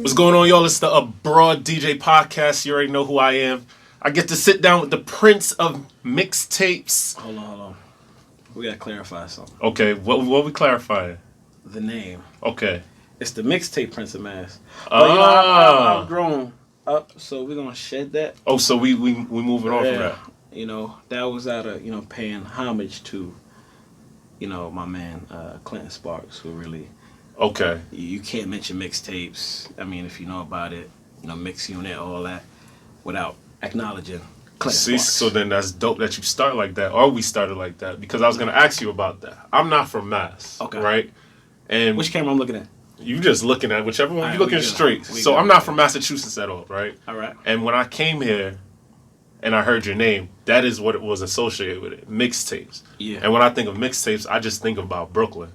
What's going on, y'all? It's the Abroad DJ podcast. You already know who I am. I get to sit down with the Prince of Mixtapes. Hold on. We gotta clarify something. Okay, what we clarifying? The name. Okay. It's the Mixtape Prince of Mass. But I've grown up, so we're gonna shed that. Oh, so we moving on from that. You know, that was out of, paying homage to, my man Clinton Sparks, who really... Okay. You can't mention mixtapes. I mean, if you know about it, mix unit, all that, without acknowledging Clinton Sparks. So then that's dope that you start like that, or we started like that, because I was going to ask you about that. I'm not from Mass, okay, right? And which camera I'm looking at? You just looking at whichever one. Right, you're looking straight. So I'm not from Massachusetts at all, right? All right. And when I came here and I heard your name, that is what it was associated with it, mixtapes. Yeah. And when I think of mixtapes, I just think about Brooklyn,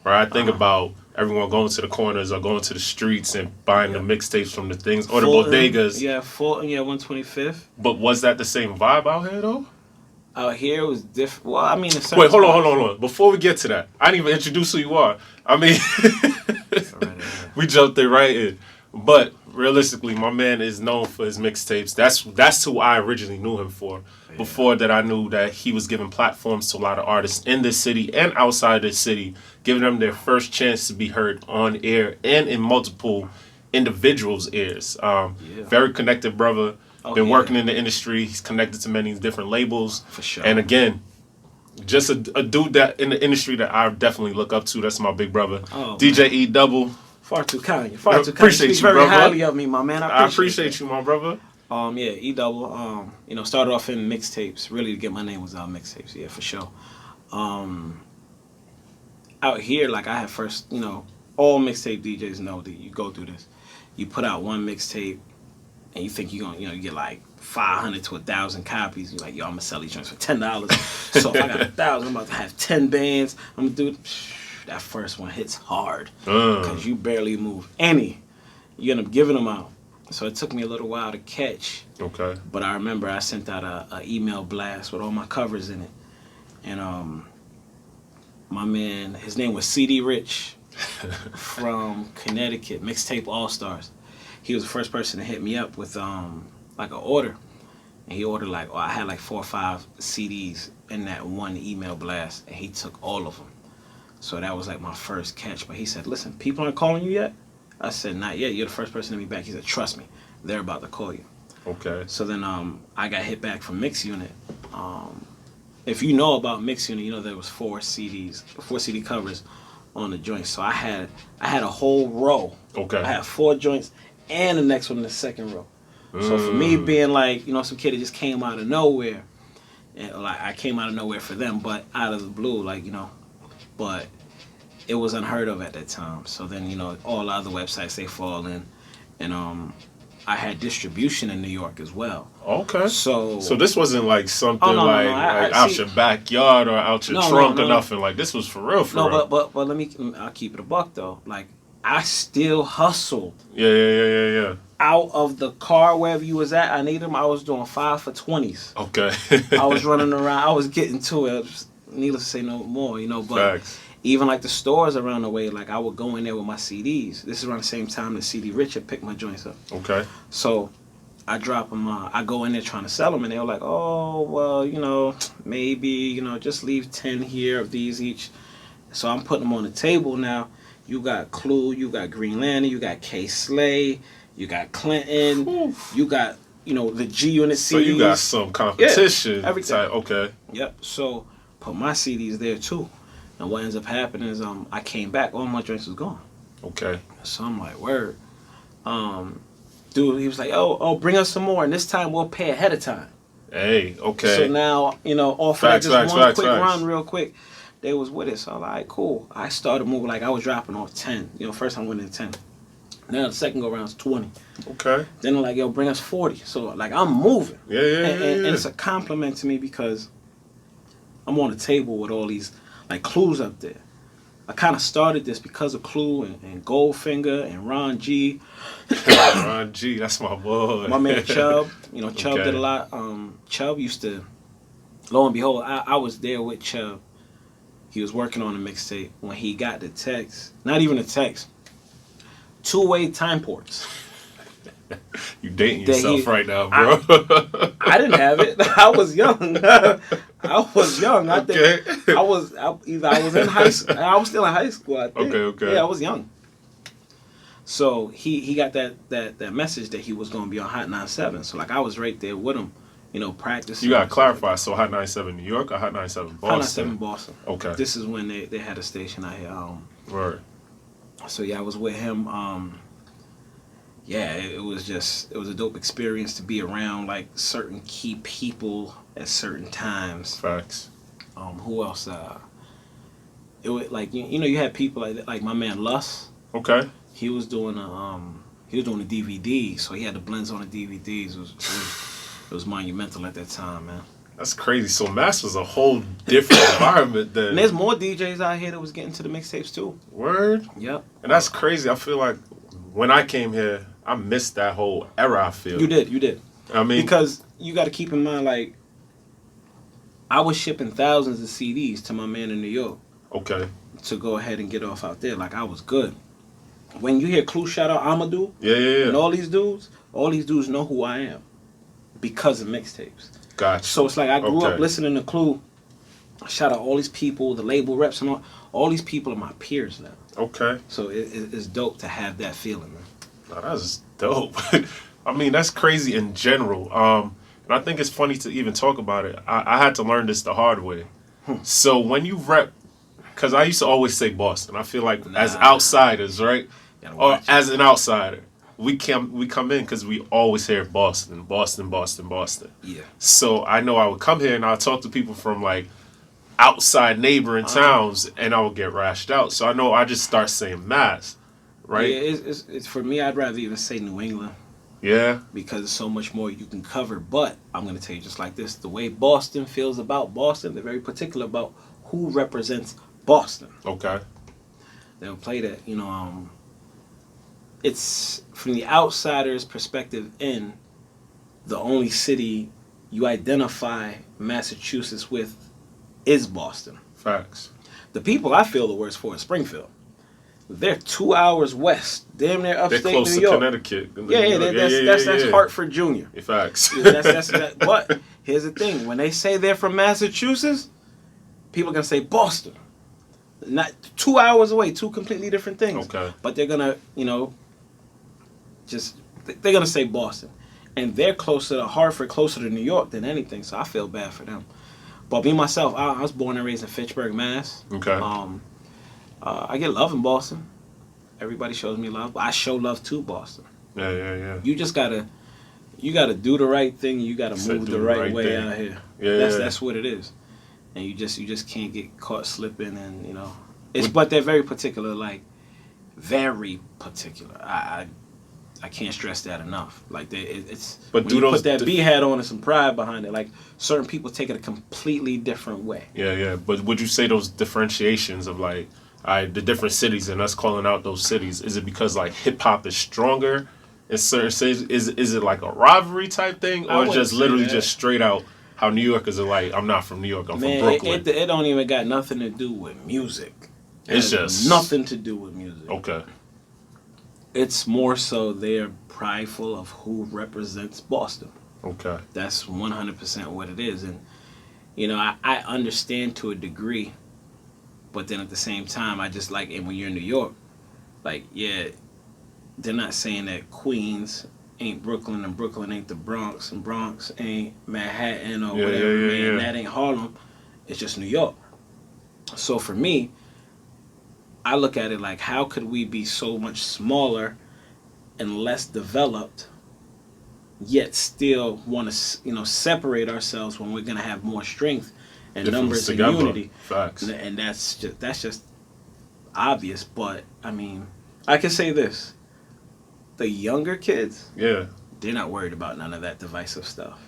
right? I think about everyone going to the corners or going to the streets and buying the mixtapes from the things or Fulton, the bodegas. Yeah, Fulton, 125th. But was that the same vibe out here though? Out here it was different. Well, I mean, wait, hold on. Before we get to that, I didn't even introduce who you are. I mean, we jumped there right in. But realistically, my man is known for his mixtapes. That's who I originally knew him for. Yeah. Before that, I knew that he was giving platforms to a lot of artists in this city and outside this city, giving them their first chance to be heard on air and in multiple individuals' ears. Very connected brother. Been working in the industry. He's connected to many different labels. For sure. And again, just a dude that in the industry that I definitely look up to. That's my big brother. DJ Edubble. Far too kind. Appreciate you, very brother. highly of me, my man. I appreciate you, my brother. Edubble. Started off in mixtapes. Really, to get my name was out mixtapes. Yeah, for sure. Out here, like I had first, all mixtape DJs know that you go through this. You put out one mixtape, and you think you're gonna, you get like 500 to 1,000 copies. You're like, yo, I'm gonna sell these joints for $10. So if I got 1,000, I'm about to have 10 bands. I'm gonna do that first one hits hard because you barely move any. You end up giving them out. So it took me a little while to catch. Okay. But I remember I sent out a email blast with all my covers in it, and my man, his name was CD Rich from Connecticut, Mixtape All Stars. He was the first person to hit me up with like an order, and he ordered I had like 4 or 5 CDs in that one email blast, and he took all of them. So that was like my first catch. But he said, listen, people aren't calling you yet? I said, not yet. You're the first person to be back. He said, trust me, they're about to call you. Okay. So then I got hit back from Mix Unit. If you know about Mix Unit, you know there was 4 CD covers on the joint. So I had a whole row. Okay. I had 4 joints and the next one in the second row. So for me being like, some kid that just came out of nowhere, and like I came out of nowhere for them, but out of the blue, but it was unheard of at that time. So then, all other websites, they fall in. And I had distribution in New York as well. Okay. So this wasn't like something out your backyard or out your trunk or nothing. Like, this was for real. No, but I'll keep it a buck, though. Like, I still hustled. Yeah. Out of the car, wherever you was at, I needed them. I was doing 5 for 20s. Okay. I was running around. I was getting to it. Needless to say no more, but Facts. Even like the stores around the way, like I would go in there with my CDs. This is around the same time that CD Richard picked my joints up. Okay. So I drop them. I go in there trying to sell them, and they were like, "Oh, well, maybe, just leave 10 here of these each." So I'm putting them on the table now. You got Clue, you got Green Lantern, you got K Slay, you got Clinton, Oof. You got the G Unit CDs. So you got some competition. Yeah, everything. Okay. Yep. So put my CDs there too. Now what ends up happening is I came back, all my joints was gone. Okay. So I'm like, word. Dude, he was like, oh, bring us some more, and this time we'll pay ahead of time. Hey, okay. So now, off of just one quick run, real quick, they was with it. So I was like, all right, cool. I started moving, like I was dropping off 10. First time I went in 10. Now the second go around is 20. Okay. Then they're like, yo, bring us 40. So like I'm moving. Yeah. And it's a compliment to me because I'm on the table with all these like Clues up there. I kind of started this because of Clue and Goldfinger and Ron G. Ron G, that's my boy. My man Chubb. Chubb did a lot. Chubb used to, lo and behold, I was there with Chubb. He was working on a mixtape when he got the text. Not even a text. two-way time ports. You dating yourself right now, bro. I didn't have it. I was young. I Okay. think I was in high school. I was still in high school, I think. Okay. Yeah, I was young. So he got that message that he was going to be on Hot 97. So like I was right there with him, practicing. You got to clarify. So Hot 97 New York or Hot 97 Boston? Hot 97 Boston. Okay. This is when they had a station out here. Right. So yeah, I was with him. Yeah, it was a dope experience to be around like certain key people at certain times. Facts. Who else? It was like you had people like my man Lus. Okay. He was doing a DVD, so he had the blends on the DVDs. It was monumental at that time, man. That's crazy. So Mass was a whole different environment then. And there's more DJs out here that was getting to the mixtapes too. Word. Yep. And that's crazy. I feel like when I came here, I missed that whole era. I feel you did. I mean, because you got to keep in mind, like, I was shipping thousands of CDs to my man in New York. Okay. To go ahead and get off out there, like I was good. When you hear Clue shout out Amadou, yeah, and all these dudes know who I am because of mixtapes. Gotcha. So it's like I grew up listening to Clue. Shout out all these people, the label reps and all these people are my peers now. Okay. So it's dope to have that feeling, man. No, that's dope. I mean, that's crazy in general. And I think it's funny to even talk about it. I had to learn this the hard way. So when you rep, because I used to always say Boston. I feel like as outsiders, right? Or as an outsider, we come in because we always hear Boston. Yeah. So I know I would come here and I'll talk to people from like outside neighboring towns, and I would get rashed out. So I know I just start saying Mass, right? Yeah, it's for me. I'd rather even say New England. Yeah. Because there's so much more you can cover. But I'm going to tell you just like this. The way Boston feels about Boston, they're very particular about who represents Boston. Okay. They'll play that, it's from the outsider's perspective in, the only city you identify Massachusetts with is Boston. Facts. The people I feel the worst for is Springfield. They're 2 hours west, damn near upstate They're close New York. to Connecticut. That's Hartford Jr. Facts. But here's the thing: when they say they're from Massachusetts, people are gonna say Boston. Not 2 hours away, two completely different things. Okay. But they're gonna, they're gonna say Boston, and they're closer to Hartford, closer to New York than anything. So I feel bad for them. But me myself, I was born and raised in Fitchburg, Mass. Okay. I get love in Boston. Everybody shows me love, but I show love to Boston. Yeah. You just gotta do the right thing. You gotta move the right way thing out here. Yeah. That's what it is. And you just can't get caught slipping, and but they're very particular, like very particular. I can't stress that enough. Like it's but when do you those put that B hat on and some pride behind it. Like certain people take it a completely different way. Yeah. But would you say those differentiations of like the different cities and us calling out those cities, is it because like hip hop is stronger in certain cities? Is it like a rivalry type thing, or just literally just straight out how New Yorkers are like, I'm not from New York, I'm from Brooklyn? It don't even got nothing to do with music. It's just nothing to do with music. Okay. It's more so they're prideful of who represents Boston. Okay. That's 100% what it is. And, I understand to a degree, but then at the same time, I just like, and when you're in New York, like, yeah, they're not saying that Queens ain't Brooklyn and Brooklyn ain't the Bronx and Bronx ain't Manhattan or whatever. And that ain't Harlem. It's just New York. So for me, I look at it like, how could we be so much smaller and less developed, yet still want to, separate ourselves when we're going to have more strength and numbers and unity? Facts. And that's just obvious. But I mean, I can say this: the younger kids, they're not worried about none of that divisive stuff.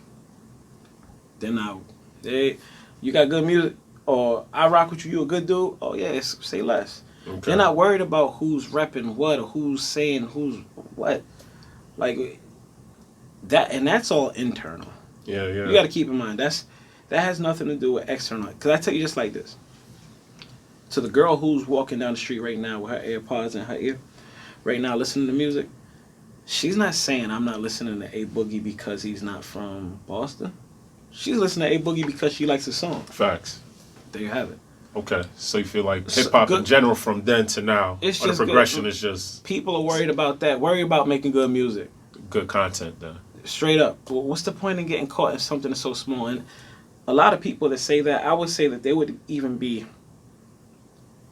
They're not. You got good music, or I rock with you. You a good dude. Oh yeah, say less. Okay. They're not worried about who's repping what or who's saying who's what. Like that, and that's all internal. Yeah. You got to keep in mind that has nothing to do with external. Because I tell you just like this: to the girl who's walking down the street right now with her AirPods in her ear, right now listening to music, she's not saying I'm not listening to A Boogie because he's not from Boston. She's listening to A Boogie because she likes the song. Facts. There you have it. Okay, so you feel like hip hop in general from then to now, it's the just progression good. is just people are worried about that. Worry about making good music, good content. Then straight up. Well, what's the point in getting caught in something that's so small? And a lot of people that say that, I would say that they would even be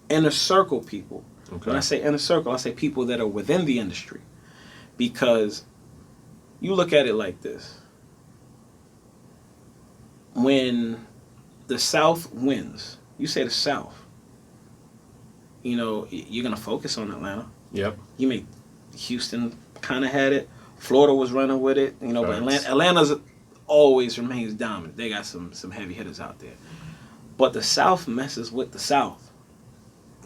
inner circle people. okay. When I say inner circle, I say people that are within the industry, because you look at it like this: when the South wins. You say the South, you know, you're going to focus on Atlanta. Yep. You make Houston kind of had it. Florida was running with it. You know, Facts. but Atlanta's always remains dominant. They got some heavy hitters out there. But the South messes with the South.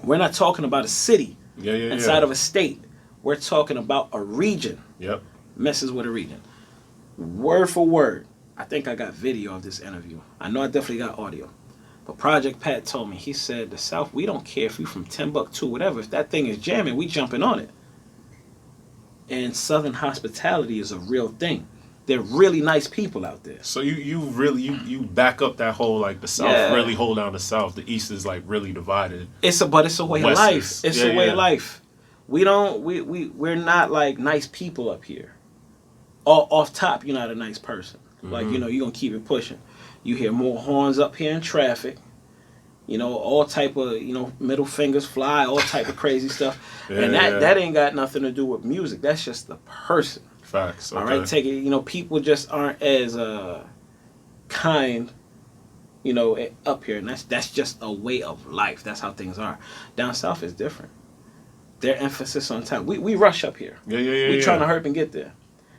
We're not talking about a city inside of a state. We're talking about a region. Yep. Messes with a region. Word for word. I think I got video of this interview. I know I definitely got audio. But Project Pat told me, he said, the South, we don't care if you from Timbuktu, whatever. If that thing is jamming, we jumping on it. And Southern hospitality is a real thing. They're really nice people out there. So you really back up that whole, like, the South really hold down the South. The East is like really divided. But it's a way of life. It's a way of life. We're not like nice people up here. Off top, you're not a nice person. Mm-hmm. Like, you know, you're gonna keep it pushing. You hear more horns up here in traffic. You know, all type of, you know, middle fingers fly, all type of crazy stuff. And that ain't got nothing to do with music. That's just the person. Facts. Okay. All right, take it. You know, people just aren't as kind, you know, up here. And that's just a way of life. That's how things are. Down south is different. Their emphasis on time. We rush up here. We trying to hurry and get there.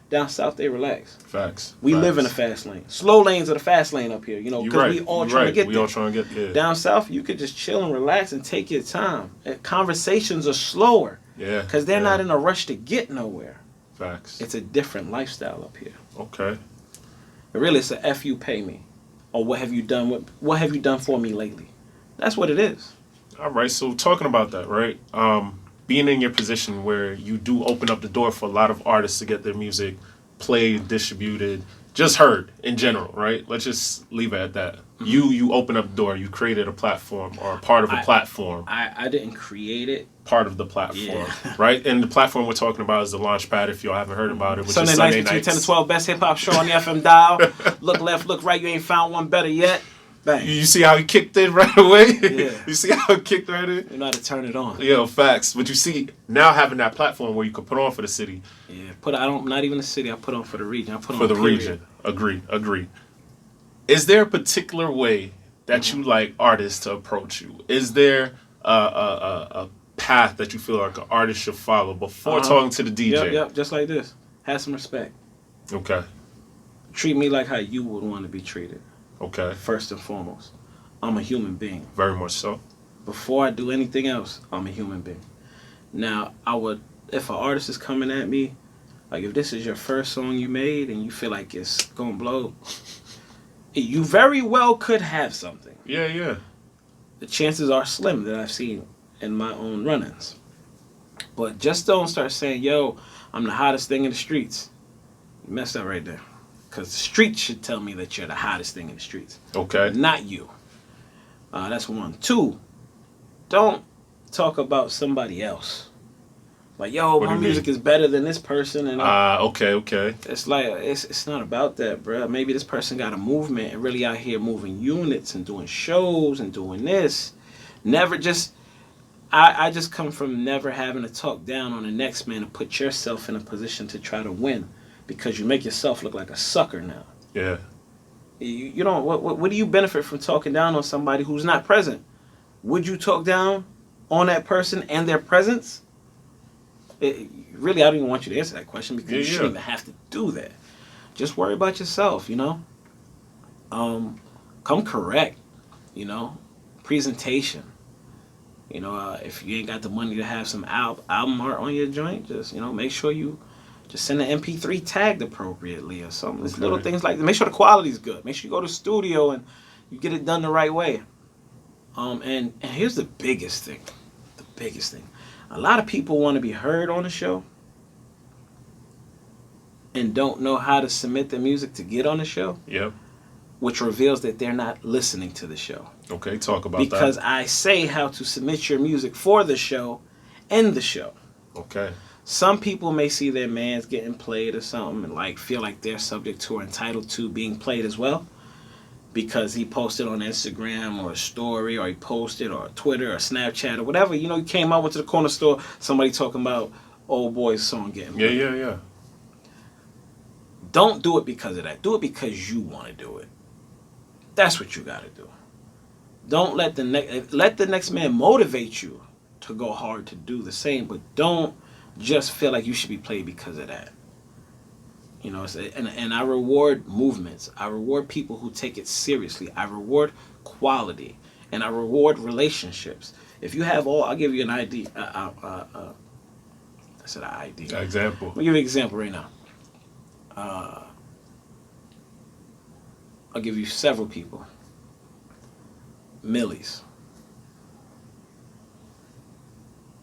Down south, they relax. Facts. We live in a fast lane. Slow lanes are the fast lane up here, you know, because we all trying to get there. We all trying to get there. Down south, you could just chill and relax and take your time. And conversations are slower. Yeah. Because they're not in a rush to get nowhere. Facts. It's a different lifestyle up here. Okay. But really, it's a F you pay me. Or what have you done for me lately? That's what it is. All right, so talking about that, right? Being in your position where you do open up the door for a lot of artists to get their music played, distributed, just heard in general, right? Let's just leave it at that. Mm-hmm. You open up the door. You created a platform or a part of a platform. I didn't create it. Part of the platform, right? And the platform we're talking about is the Launchpad, if y'all haven't heard about it, which Sunday is nights between 10 to 12, best hip-hop show on the FM dial. Look left, look right, you ain't found one better yet. Bang. You see how he kicked in right away? Yeah. You see how he kicked right in? You know how to turn it on. Yeah, facts. But you see, now having that platform where you can put on for the city. Yeah, not even the city, I put on for the region. I put on for the period. region. Agree. Is there a particular way that you like artists to approach you? Is there a path that you feel like an artist should follow before talking to the DJ? Yep, just like this. Have some respect. Okay. Treat me like how you would want to be treated. Okay. First and foremost, I'm a human being. Very much so. Before I do anything else, I'm a human being. Now, if an artist is coming at me, like if this is your first song you made and you feel like it's gonna blow, you very well could have something. Yeah. The chances are slim that I've seen in my own run-ins. But just don't start saying, yo, I'm the hottest thing in the streets. You messed up right there. Because the streets should tell me that you're the hottest thing in the streets. Okay. Not you. That's one. Two, don't talk about somebody else. Like, yo, my music is better than this person. And okay. It's like, it's not about that, bro. Maybe this person got a movement and really out here moving units and doing shows and doing this. Never just... I just come from never having to talk down on the next man and put yourself in a position to try to win. Because you make yourself look like a sucker now. Yeah. You don't. What do you benefit from talking down on somebody who's not present? Would you talk down on that person and their presence? Really, I don't even want you to answer that question because you shouldn't even have to do that. Just worry about yourself, you know. Come correct, you know. Presentation. You know, if you ain't got the money to have some album art on your joint, just, you know, make sure you just send an MP3 tagged appropriately or something. It's little things like that. Make sure the quality's good. Make sure you go to the studio and you get it done the right way. And here's the biggest thing. A lot of people want to be heard on the show and don't know how to submit their music to get on the show. Yep. Which reveals that they're not listening to the show. Okay, talk about because that. I say how to submit your music for the show and the show. Okay. Some people may see their man's getting played or something and like feel like they're subject to or entitled to being played as well because he posted on Instagram or a story or he posted or Twitter or Snapchat or whatever. You know, you came out, went to the corner store, somebody talking about old boy's song getting played. Yeah. Don't do it because of that. Do it because you want to do it. That's what you got to do. Don't let the next man motivate you to go hard to do the same, but don't just feel like you should be played because of that. You know, and I reward movements. I reward people who take it seriously. I reward quality, and I reward relationships. If you have all, I'll give you an ID. I said an ID. Example. I'll give you an example right now. I'll give you several people. Millie's.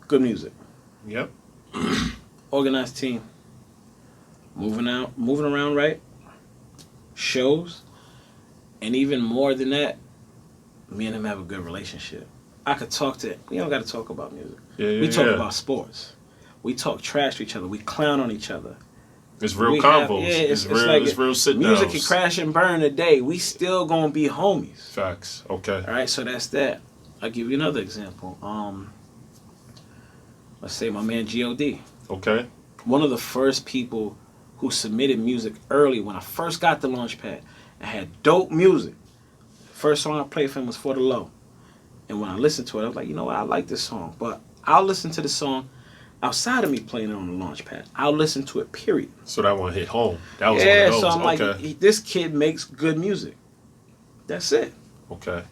Good music. Yep. Organized team. Moving around right. Shows. And even more than that, me and him have a good relationship. I could talk to him. We don't got to talk about music. We talk about sports. We talk trash to each other. We clown on each other. It's real combos. It's real sit downs. Music can crash and burn today. We still gonna be homies. Facts. Okay. All right, so that's that. I'll give you another example. Let's say my man G.O.D. Okay. One of the first people who submitted music early when I first got the Launchpad. I had dope music. First song I played for him was For the Low. And when I listened to it, I was like, you know what, I like this song. But I'll listen to the song outside of me playing it on the Launchpad. I'll listen to it, period. So that one hit home. That was one of those. So I'm like, this kid makes good music. That's it. Okay.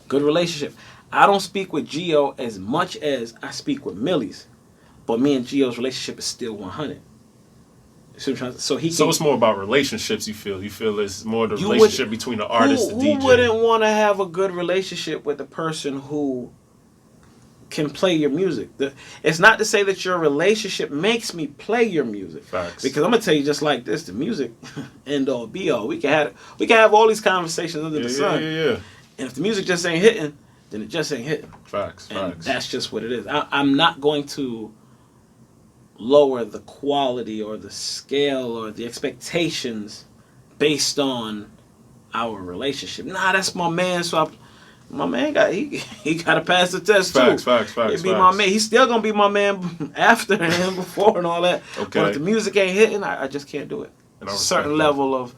Good relationship. I don't speak with Gio as much as I speak with Millie's. But me and Gio's relationship is still 100. So it's more about relationships. You feel it's more the relationship between the artist and DJ. Who wouldn't want to have a good relationship with the person who can play your music? It's not to say that your relationship makes me play your music. Facts. Because I'm gonna tell you just like this: the music, end all be all. We can have all these conversations under the sun. Yeah. And if the music just ain't hitting, then it just ain't hitting. Facts. That's just what it is. I'm not going to lower the quality or the scale or the expectations based on our relationship. Nah, that's my man. So my man got to pass the test too. Facts. He be my man. He's still gonna be my man after and before and all that. Okay. But if the music ain't hitting, I just can't do it. A certain level of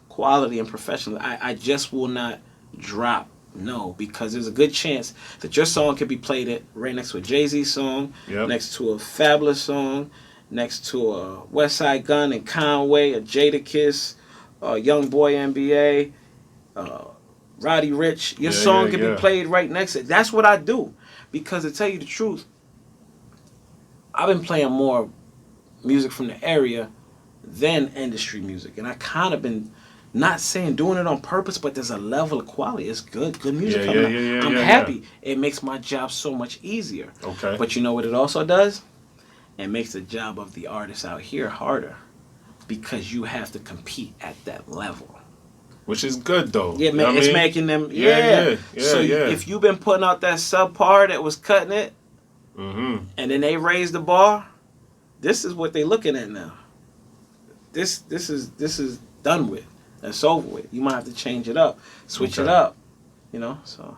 quality and professionalism. I just will not drop. No, because there's a good chance that your song could be played right next to a Jay-Z song, next to a Fabulous song, next to a West Side Gun and Conway, a Jadakiss, Young Boy NBA, Roddy Ricch. Your song could be played right next to it. That's what I do. Because to tell you the truth, I've been playing more music from the area than industry music. And I kind of been... Not saying doing it on purpose, but there's a level of quality. It's good music coming out. I'm happy. It makes my job so much easier. Okay. But you know what it also does? It makes the job of the artist out here harder because you have to compete at that level. Which is good though. Yeah, it's making them. So if you've been putting out that subpar that was cutting it, and then they raised the bar, this is what they're looking at now. This is done with. That's over with. You might have to change it up, switch it up, you know. So,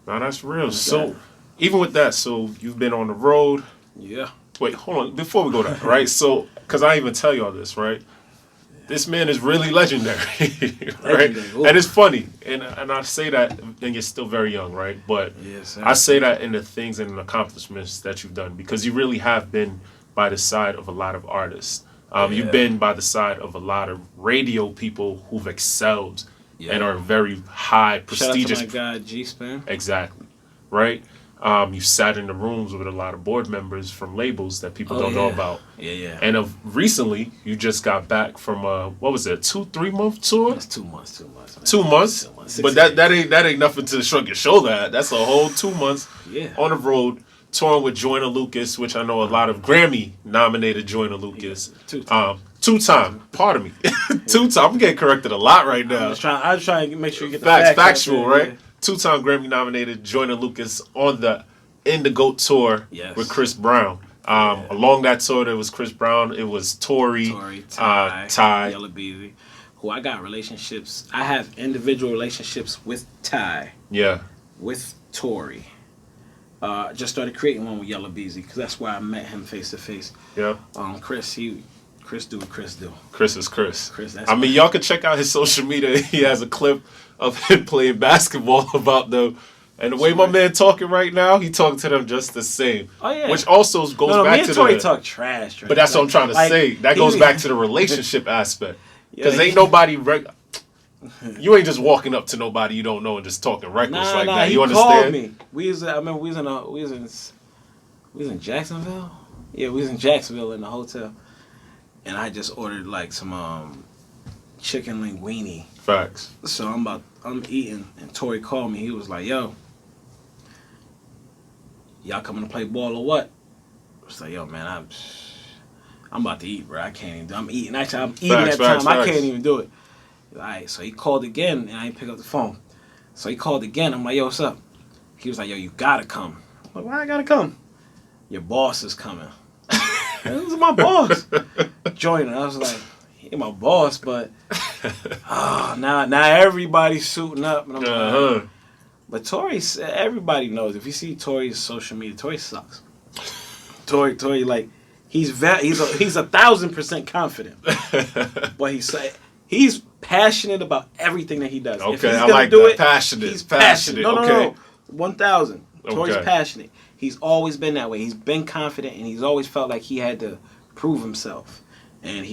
no, that's real. So, even with that, so you've been on the road. Yeah. Wait, hold on. Before we go there, right? So, because I even tell y'all this, right? This man is really legendary, right? And it's funny, and I say that, and you're still very young, right? But I say that in the things and the accomplishments that you've done because you really have been by the side of a lot of artists. You've been by the side of a lot of radio people who've excelled and are very high, prestigious. Shout out to my guy, G-Span. Exactly. Right? You sat in the rooms with a lot of board members from labels that people don't know about. Yeah. And recently, you just got back from what was it, a 2-3 month tour? That's 2 months. Man. 2 months? 2 months. But that ain't nothing to shrug your shoulder at. That's a whole 2 months on the road. touring with Joyner Lucas, which I know a lot of Grammy-nominated Joyner Lucas. Two-time. Pardon me. Two-time. I'm getting corrected a lot right now. I was trying to make sure you get the factual, right? Yeah. Two-time Grammy-nominated Joyner Lucas on the In the GOAT tour with Chris Brown. Along that tour, there was Chris Brown. It was Tory, Ty, Yellow Beezy, who I got relationships. I have individual relationships with Ty. Yeah. With Tory. Just started creating one with Yellow Beezy because that's where I met him face to face. Yeah. Chris do what Chris do. Chris is Chris. Y'all can check out his social media. He has a clip of him playing basketball about them. And the way my man talking right now, he talking to them just the same. Oh, yeah. Which also goes back to Tory talk trash. But that's what I'm trying to say. That goes back to the relationship aspect. Because ain't nobody... You ain't just walking up to nobody you don't know and just talking reckless like that. You understand? Called me. I remember we was in Jacksonville. Yeah, we was in Jacksonville in the hotel. And I just ordered like some chicken linguine. Facts. So I'm eating and Tory called me. He was like, "Yo, y'all coming to play ball or what?" I was like, "Yo, man, I'm about to eat, bro. I can't even do it. I'm eating. Actually, I'm eating at that time. I can't even do it." All right, so he called again, and I didn't pick up the phone. So he called again. I'm like, "Yo, what's up?" He was like, "Yo, you gotta come." I'm like, "Why I gotta come?" "Your boss is coming." This is my boss. Joyner. I was like, "He my boss," but now everybody's suiting up, and I'm like, but Tory, everybody knows. If you see Tory's social media, Tory sucks. Tory, like he's 1,000% confident, but he's passionate about everything that he does. Okay, if he's I like do that. Passionate. He's passionate. No. 1,000. Tory's passionate. He's always been that way. He's been confident, and he's always felt like he had to prove himself. And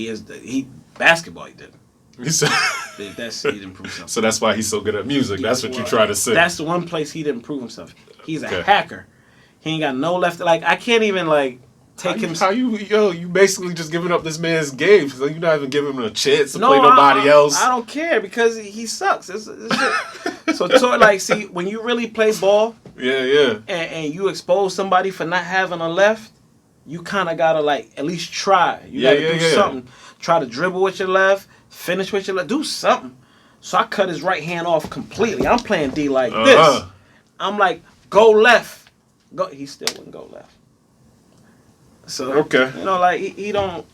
basketball he didn't. He didn't prove himself. So that's why he's so good at music. That's what you try to say. That's the one place he didn't prove himself. He's a hacker. He ain't got no left. Like I can't even take him. You basically just giving up this man's game. So you're not even giving him a chance to play nobody else. I don't care because he sucks. So see, when you really play ball, and you expose somebody for not having a left, you kind of gotta at least try. You gotta do something. Try to dribble with your left, finish with your left, do something. So I cut his right hand off completely. I'm playing D like this. I'm like, go left. Go. He still wouldn't go left. So he don't.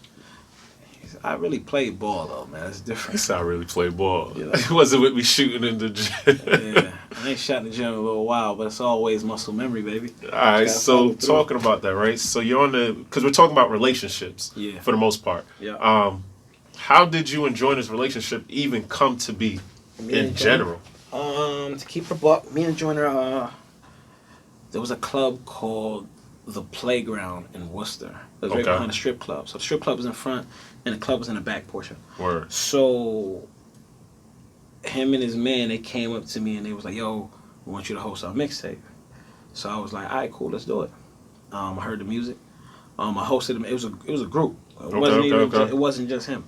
I really played ball though, man. It's different. That's how I really played ball. It wasn't with me shooting in the gym. Yeah, I ain't shot in the gym in a little while, but it's always muscle memory, baby. All right, so talking about that, right? So you're on because we're talking about relationships, for the most part. Yeah. How did you and Joyner's relationship even come to be in general? To keep her buck, me and Joyner, there was a club called The Playground in Worcester. It was right behind a strip club. So the strip club was in front, and the club was in the back portion. Word. So him and his man, they came up to me and they was like, "Yo, we want you to host our mixtape." So I was like, "All right, cool, let's do it." I heard the music. I hosted them. It was a group. It wasn't just him.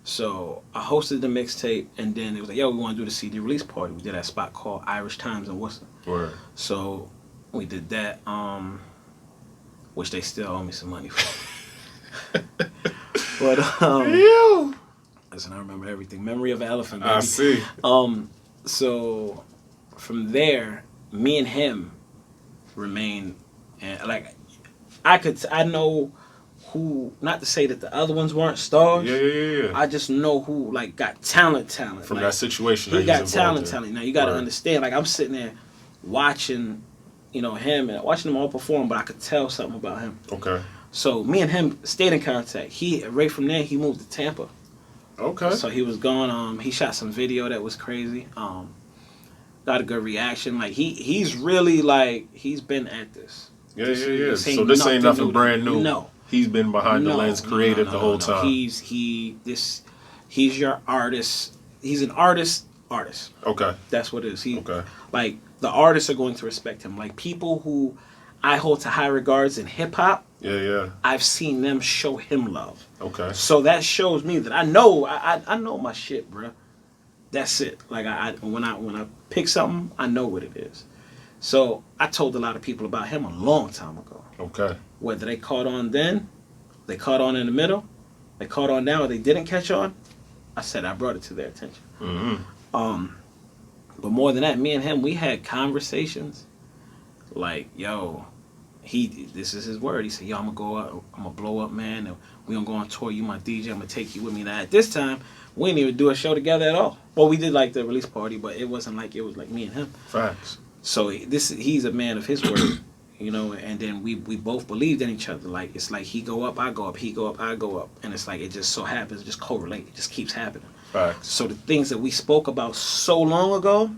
So I hosted the mixtape, and then it was like, "Yo, we want to do the CD release party." We did at a spot called Irish Times in Worcester. Word. So we did that. Which they still owe me some money for. But listen, I remember everything. Memory of an elephant, baby. I see. So from there, me and him remained, and I know who. Not to say that the other ones weren't stars. Yeah. I just know who got talent from that situation. He got talent. Now you got to understand. I'm sitting there watching. Him and watching them all perform, but I could tell something about him. Okay. So me and him stayed in contact. Right from there, he moved to Tampa. Okay. So he was gone. He shot some video that was crazy. Got a good reaction. He's really he's been at this. Yeah. So this ain't nothing brand new. No. He's been behind the lens, creative the whole time. He's your artist. He's an artist. Okay. That's what it is. The artists are going to respect him. People who I hold to high regards in hip hop. Yeah. I've seen them show him love. Okay. So that shows me that I know my shit, bro. That's it. When I pick something, I know what it is. So I told a lot of people about him a long time ago. Okay. Whether they caught on then, they caught on in the middle, they caught on now, or they didn't catch on, I said I brought it to their attention. Mm-hmm. But more than that, me and him, we had conversations. Like, yo, this is his word. He said, yo, I'm gonna go up, I'm gonna blow up, man. And we gonna go on tour. You my DJ. I'm gonna take you with me. Now at this time, we didn't even do a show together at all. Well, we did like the release party, but it wasn't like it was like me and him. Facts. So he's a man of his word, you know. And then we both believed in each other. Like it's like he go up, I go up. He go up, I go up. And it's like it just so happens, just correlate. It just keeps happening. Facts. So the things that we spoke about so long ago,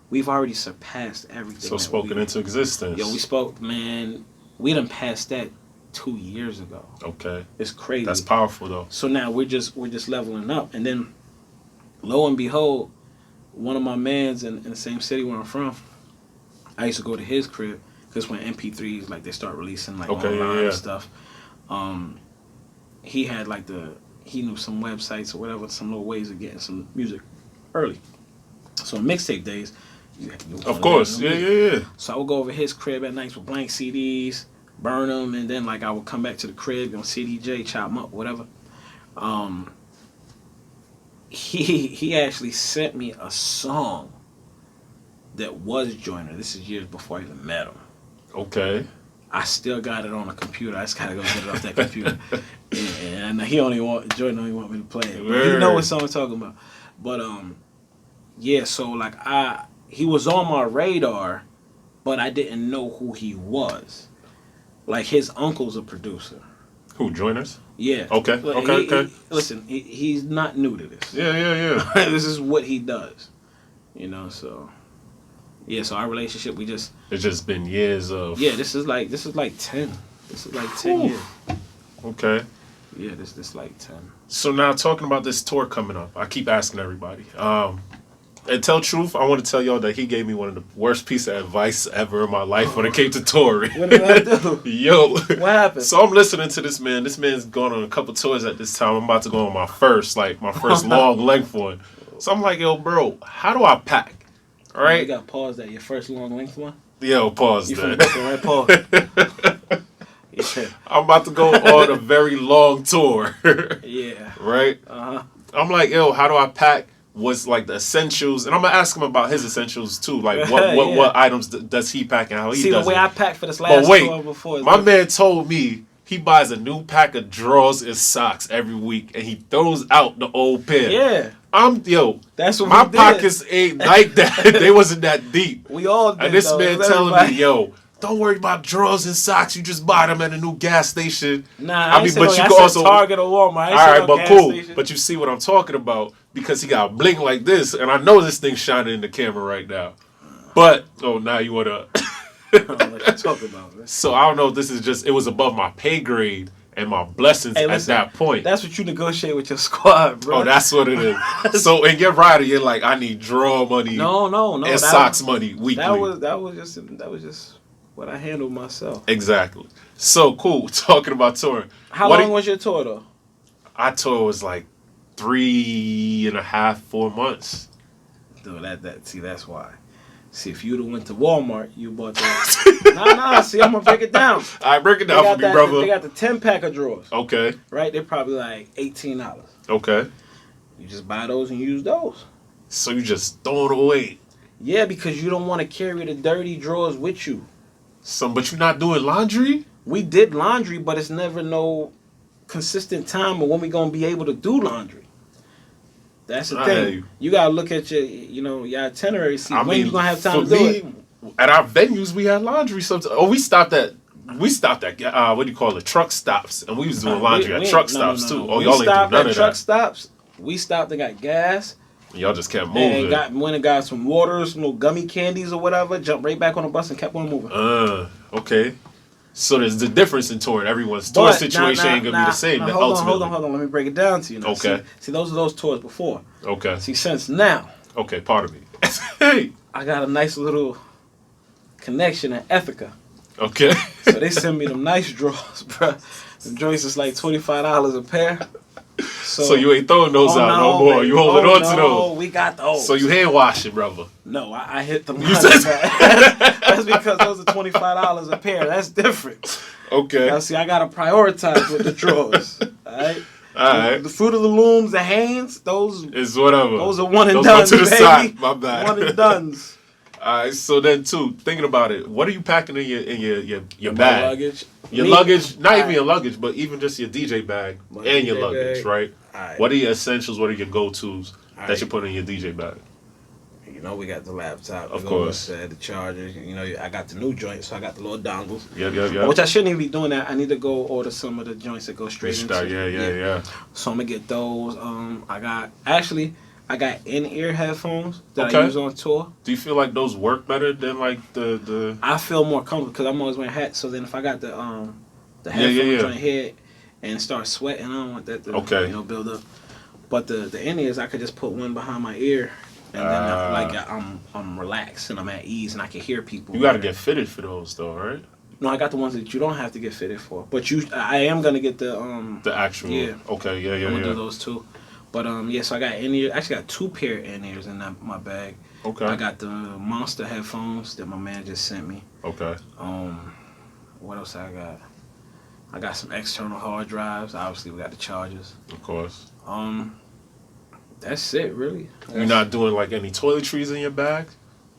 we've already surpassed everything. So spoken into existence. Yo, we spoke, man. We done passed that 2 years ago. Okay. It's crazy. That's powerful though. So now we're just leveling up, and then lo and behold, one of my mans in the same city where I'm from, I used to go to his crib because when MP3s like they start releasing like online and stuff, he had like he knew some websites or whatever, some little ways of getting some music early. So in mixtape days, you of course, yeah. So I would go over his crib at nights with blank CDs, burn them, and then like I would come back to the crib on CDJ, chop them up, whatever. He actually sent me a song that was Joyner. This is years before I even met him. Okay. I still got it on a computer. I just gotta go get it off that computer. And Joyner only want me to play it. But you know what song I'm talking about. But yeah, so like he was on my radar, but I didn't know who he was. Like his uncle's a producer. Who, Joyner's? Yeah. Okay. Okay. Listen, he's not new to this. Yeah. This is what he does. You know, so yeah, so our relationship it's just been years of this is like 10. This is like 10 years. Okay. Yeah, this like 10. So now talking about this tour coming up, I keep asking everybody. And tell truth, I want to tell y'all that he gave me one of the worst piece of advice ever in my life when it came to touring. What did I do? Yo. What happened? So I'm listening to this man. This man's going on a couple tours at this time. I'm about to go on my first long length one. So I'm like, yo, bro, how do I pack? All right? You got to pause that. Your first long length one? Yo, pause you that. From Brooklyn, right? Pause. Yeah. I'm about to go on a very long tour. Yeah. Right? Uh-huh. I'm like, yo, how do I pack? Was like the essentials, and I'm gonna ask him about his essentials too. Like what items does he pack and how he does it? See, the way I packed for this last tour before. My man told me he buys a new pack of drawers and socks every week, and he throws out the old pair. Yeah. That's what my pockets ain't like that. They wasn't that deep. We all did. And this man telling me, yo, don't worry about drawers and socks. You just buy them at a new gas station. Nah, I said Target or Walmart. All right, but cool. Station. But you see what I'm talking about because he got a blink like this, and I know this thing's shining in the camera right now. But now you wanna? I don't know what you talking about, man. So I don't know if this is just it was above my pay grade and my blessings at that point. That's what you negotiate with your squad, bro. Oh, that's what it is. So in your rider, you're like, I need draw money. No. And socks money weekly. That was just what I handled myself. Exactly. So cool. Talking about touring. How long was your tour though? Our tour was like 3.5, 4 months. Dude, that's why. See, if you'd have went to Walmart, you bought that. Nah. See, I'm gonna break it down. All right, break it down for me, brother. They got the 10-pack of drawers. Okay. Right? They're probably like $18. Okay. You just buy those and use those. So you just throw it away. Yeah, because you don't want to carry the dirty drawers with you. But you're not doing laundry? We did laundry, but it's never no consistent time of when we gonna be able to do laundry. That's the thing. You gotta look at your itinerary. See when you gonna have time to do it. At our venues, we had laundry sometimes. Oh, we stopped at what do you call it? Truck stops, and we was doing laundry at truck stops too. Oh, y'all ain't do none of that. Truck stops. We stopped and got gas. Y'all just kept moving. And went and got some water, some little gummy candies or whatever. Jumped right back on the bus and kept on moving. Okay. So there's the difference in touring. Everyone's tour situation ain't gonna be the same. Hold on. Let me break it down to you. Now. Okay. See, those are those tours before. Okay. See, since now. Okay, pardon me. Hey. I got a nice little connection in Ethica. Okay. So they send me them nice drawers, bro. The joints is like $25 a pair. So you ain't throwing those out no more. Baby. You holding on to those. We got those. So you hand wash it, brother. No, I hit them. You said that's because those are $25 a pair. That's different. Okay. Now see, I gotta prioritize with the drawers. Alright. The Fruit of the Looms, the Hanes, those is whatever. Those are one and those done. Go to the baby. side. My bad. One and dones. Alright, so then too, thinking about it, what are you packing in your bag? My luggage. Your luggage, not even your luggage, but even just your DJ bag and your luggage, right? What are your essentials? What are your go-tos that you put in your DJ bag? You know, we got the laptop. Of course. The charger. You know, I got the new joints, so I got the little dongles. Yeah. Which I shouldn't even be doing that. I need to go order some of the joints that go straight into. Yeah. So I'm gonna get those. I got in-ear headphones that I use on tour. Do you feel like those work better than like the? I feel more comfortable because I'm always wearing hats. So then if I got the headphones on here and start sweating, I don't want that to build up. But the in-ears, I could just put one behind my ear, and then I'm relaxed and I'm at ease and I can hear people. You got to get fitted for those though, right? No, I got the ones that you don't have to get fitted for. But I am gonna get the actual. Yeah. Okay. Yeah. I'm gonna do those too. But so I got in-ear. Actually, got 2 pair of in-ears in my bag. Okay. I got the Monster headphones that my man just sent me. Okay. What else I got? I got some external hard drives. Obviously, we got the chargers. Of course. That's it, really. You're not doing like any toiletries in your bag?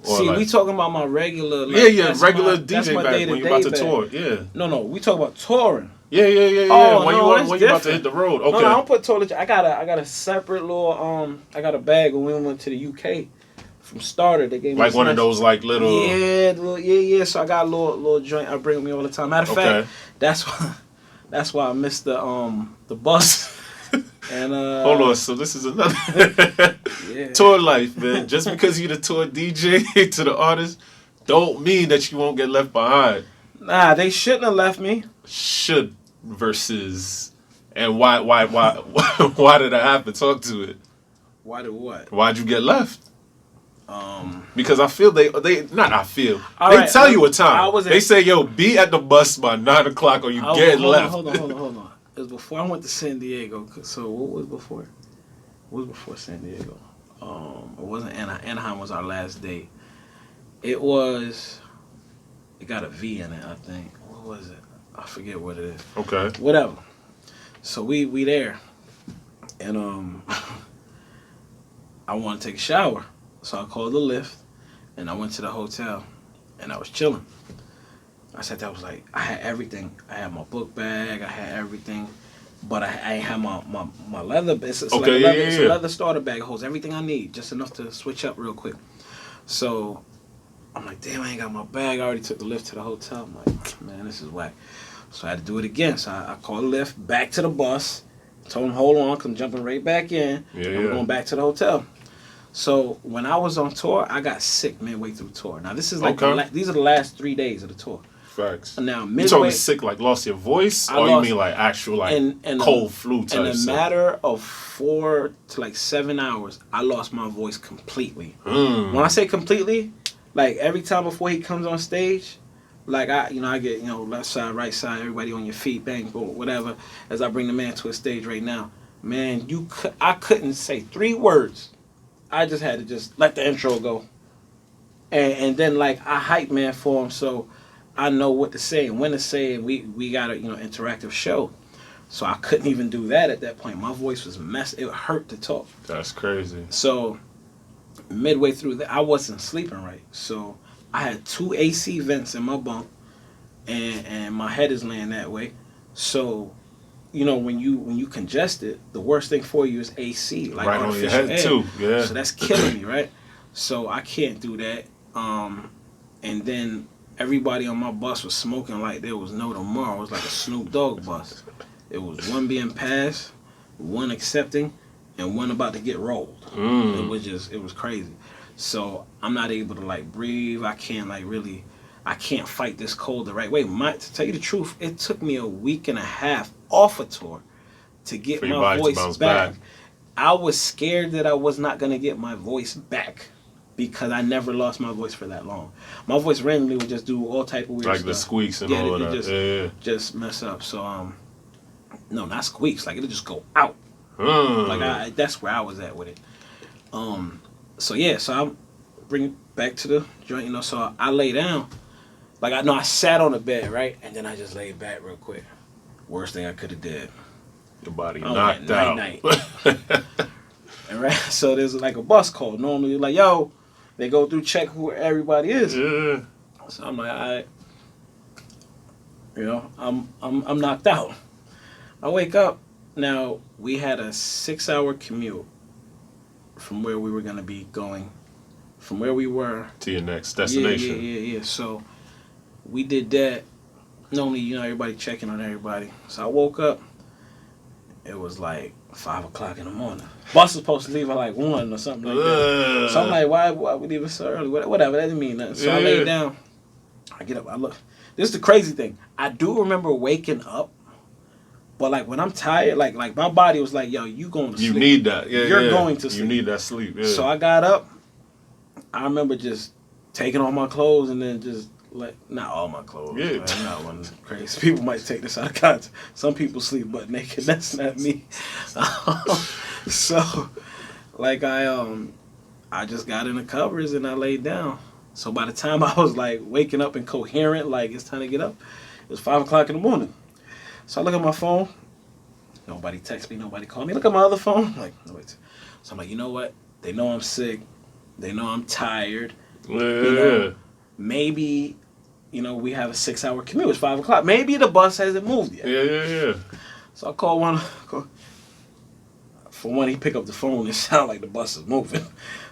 Or we talking about my regular. Regular DJ bag when you're about to tour. Yeah. No, we talking about touring. Yeah. Oh, when you about to hit the road. Okay. No, I don't put toiletries. I got a separate little I got a bag when we went to the UK from Starter. They gave me like one of those like little. Yeah. So I got a little joint I bring with me all the time. Matter of fact, that's why I missed the bus. And hold on, so this is another tour life, man. Just because you the tour DJ to the artist, don't mean that you won't get left behind. Nah, they shouldn't have left me. Should versus, and why did that happen? Talk to it. Why did what? Why'd you get left? Because I feel they tell you a time. They say, yo, be at the bus by 9 o'clock or you get left. Hold on. It was before I went to San Diego. So what was before? What was before San Diego? It wasn't Anaheim. Anaheim was our last day. It got a V in it, I think. What was it? I forget what it is. Okay. Whatever. So we there. And I want to take a shower. So I called the lift and I went to the hotel and I was chilling. I sat there, I was like, I had everything. I had my book bag, I had everything. But I ain't have my leather. It's a leather starter bag. It holds everything I need, just enough to switch up real quick. So I'm like, damn, I ain't got my bag. I already took the lift to the hotel. I'm like, man, this is whack. So I had to do it again. So I called the lift back to the bus. Told him, hold on, because I'm jumping right back in. I'm going back to the hotel. So when I was on tour, I got sick midway through tour. Now this is like these are the last 3 days of the tour. Facts. Now midway, you talking sick like lost your voice, or you mean like actual like cold flu type? In a matter of 4 to like 7 hours, I lost my voice completely. When I say completely, like every time before he comes on stage, like I get left side, right side, everybody on your feet, bang, boom, whatever. As I bring the man to a stage right now, man, I couldn't say 3 words. I just had to just let the intro go, and then like I hype man for him, so I know what to say and when to say, and we got a interactive show, so I couldn't even do that at that point. My voice was messed. It hurt to talk. That's crazy. So midway through that, I wasn't sleeping right, so I had 2 AC vents in my bunk, and my head is laying that way. So when you congested, the worst thing for you is AC, like right on your head air. too. Yeah. So that's killing me, right? So I can't do that. And then everybody on my bus was smoking like there was no tomorrow. It was like a Snoop Dogg bus. It was one being passed, one accepting, and one about to get rolled. It was crazy. So I'm not able to like breathe. I can't fight this cold the right way. To tell you the truth, it took me a week and a half off a tour to get my voice back. I was scared that I was not going to get my voice back because I never lost my voice for that long. My voice randomly would just do all type of weird stuff. Like the squeaks and all of that. Just mess up. So, no, not squeaks. Like, it'll just go out. Like that's where I was at with it. So I'm bring it back to the joint, you know. So I lay down, like I sat on the bed, right, and then I just laid back real quick. Worst thing I could have did. Your body knocked out. Night. And right, so there's like a bus call. Normally, like yo, they go through check who everybody is. Yeah. So I'm like, all right, you know, I'm knocked out. I wake up. Now we had a 6-hour commute from where we were gonna be going, from where we were to your next destination. Yeah. So we did that. Normally, you know, everybody checking on everybody. So I woke up. It was like 5 o'clock in the morning. Bus was supposed to leave at like 1 or something like that. So I'm like, why we leaving so early? Whatever, that didn't mean nothing. So I lay down. I get up. I look. This is the crazy thing. I do remember waking up, but like when I'm tired, like my body was like, yo, you going to sleep. You need that. Yeah, You're going to sleep. You need that sleep. Yeah. So I got up. I remember just taking off my clothes and then just not all my clothes. Yeah. Right? Not one crazy. People might take this out of context. Some people sleep butt naked. That's not me. So, like I just got in the covers and I laid down. So by the time I was like waking up and coherent, like it's time to get up, it was 5 o'clock in the morning. So I look at my phone. Nobody text me. Nobody call me. Look at my other phone. Like, no, wait. So I'm like, you know what? They know I'm sick. They know I'm tired. Yeah. You know, maybe, you know, we have a 6-hour commute. It's 5 o'clock. Maybe the bus hasn't moved yet. Yeah. So I call one. For one, he picked up the phone. It sounded like the bus is moving.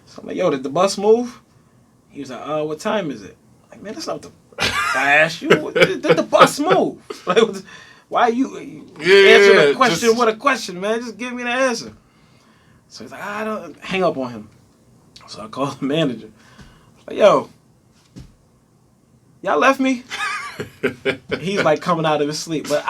So I'm like, yo, did the bus move? He was like, what time is it? I'm like, man, that's not the... I asked you, did the bus move? Like, why you answer the question with a question, man? Just give me the answer. So he's like, I don't... Hang up on him. So I called the manager. Like, yo, y'all left me? He's like coming out of his sleep. But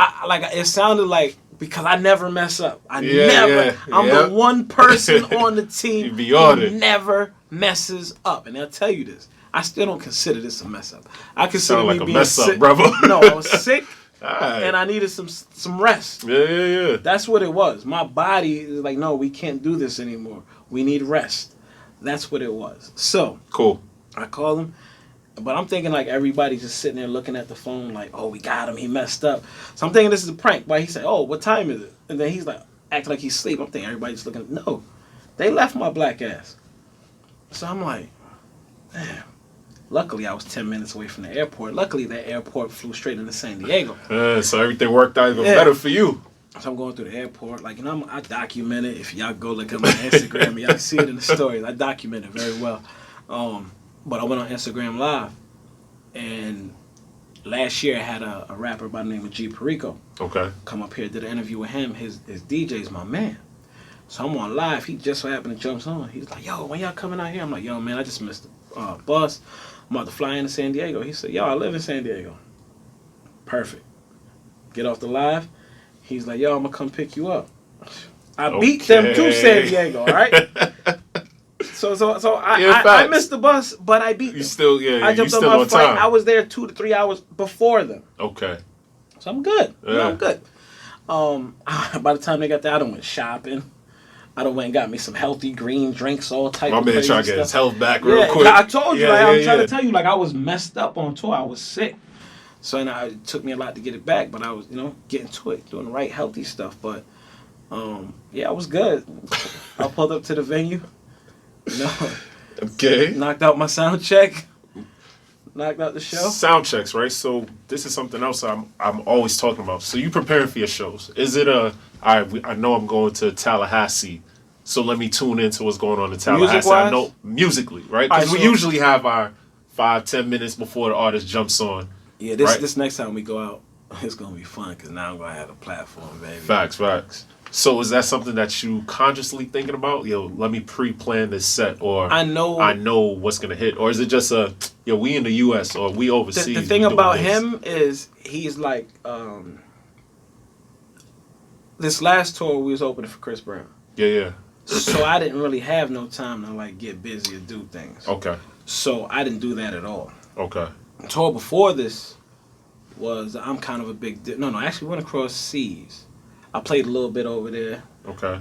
it sounded like, because I never mess up. I'm the one person on the team who never messes up. And I'll tell you this. I still don't consider this a mess up. I consider sound me like being a mess sick. up, brother. No, I was sick. Right. And I needed some rest. Yeah. That's what it was. My body is like, no, we can't do this anymore. We need rest. That's what it was. So cool. I called him, but I'm thinking like everybody's just sitting there looking at the phone like, oh, we got him. He messed up. So I'm thinking this is a prank. But he said, oh, what time is it? And then he's like, acting like he's asleep. I'm thinking everybody's looking. No, they left my black ass. So I'm like, damn. Luckily, I was 10 minutes away from the airport. Luckily, that airport flew straight into San Diego. So everything worked out even better for you. So I'm going through the airport. Like, you know, I document it. If y'all go look at my Instagram, y'all see it in the stories. I document it very well. But I went on Instagram Live. And last year, I had a rapper by the name of G Perico. Okay. Come up here, did an interview with him. His DJ's my man. So I'm on live. He just so happened to jump on. He's like, yo, when y'all coming out here? I'm like, yo, man, I just missed the bus. I'm about to fly into San Diego. He said, yo, I live in San Diego. Perfect. Get off the live. He's like, yo, I'm going to come pick you up. I beat them to San Diego, all right? So I missed the bus, but I beat them. You still, I jumped on my flight. I was there 2 to 3 hours before them. Okay. So I'm good. Yeah. You know, I'm good. By the time they got there, I done went shopping. I done went and got me some healthy green drinks, all type of crazy stuff. My man trying to get his health back real quick. I told you, I'm trying to tell you, like, I was messed up on tour. I was sick. So it took me a lot to get it back, but I was, you know, getting to it, doing the right healthy stuff. But, I was good. I pulled up to the venue, you know. Okay. Knocked out my sound check. Knocked out the show. Sound checks, right? So this is something else I'm always talking about. So you preparing for your shows. Is it I know I'm going to Tallahassee, so let me tune into what's going on in Tallahassee. Music-wise? I know musically, right? Because we usually have our 5-10 minutes before the artist jumps on. Yeah, this next time we go out, it's going to be fun because now I'm going to have a platform, baby. Facts. So is that something that you consciously thinking about? Yo, let me pre-plan this set, or I know what's going to hit, or is it just we in the U.S. or we overseas? The thing about him is he's like, this last tour we was opening for Chris Brown. Yeah. So I didn't really have no time to like get busy or do things. Okay. So I didn't do that at all. Okay. The tour before this was I'm kind of a big... No, actually went across seas. I played a little bit over there. Okay.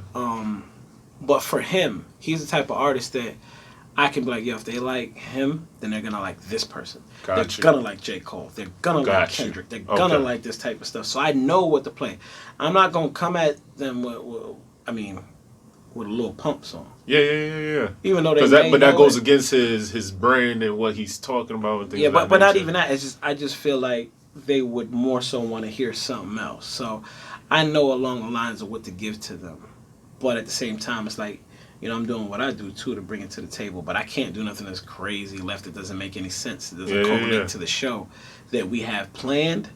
But for him, he's the type of artist that I can be like, yo, if they like him, then they're gonna like this person. They're gonna like J. Cole. They're gonna like Kendrick. They're gonna like this type of stuff. So I know what to play. I'm not gonna come at them with a little pump song. Yeah. Even though that goes against his brand and what he's talking about and things. Yeah, but not even that. It's just I just feel like they would more so want to hear something else. So I know along the lines of what to give to them. But at the same time, it's like, you know, I'm doing what I do too to bring it to the table, but I can't do nothing that's crazy left that doesn't make any sense. It doesn't correlate to the show that we have planned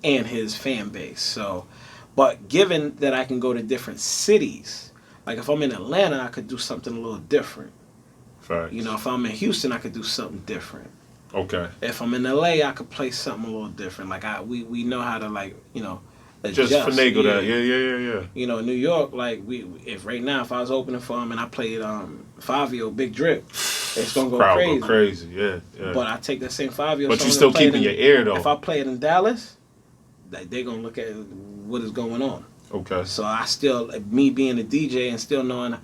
and his fan base. So, but given that I can go to different cities, like if I'm in Atlanta, I could do something a little different. Facts. You know, if I'm in Houston, I could do something different. Okay. If I'm in LA, I could play something a little different. Like we know how to, like, you know, adjust. Just finagle that. Yeah. You know, in New York, like if I was opening for him and I played Fabio Big Drip, it's gonna go Crowd crazy. Go crazy, yeah. But I take that same Fabio. But you still keeping your ear though. If I play it in Dallas, they're gonna look at what is going on. Okay. So I still, me being a DJ and still knowing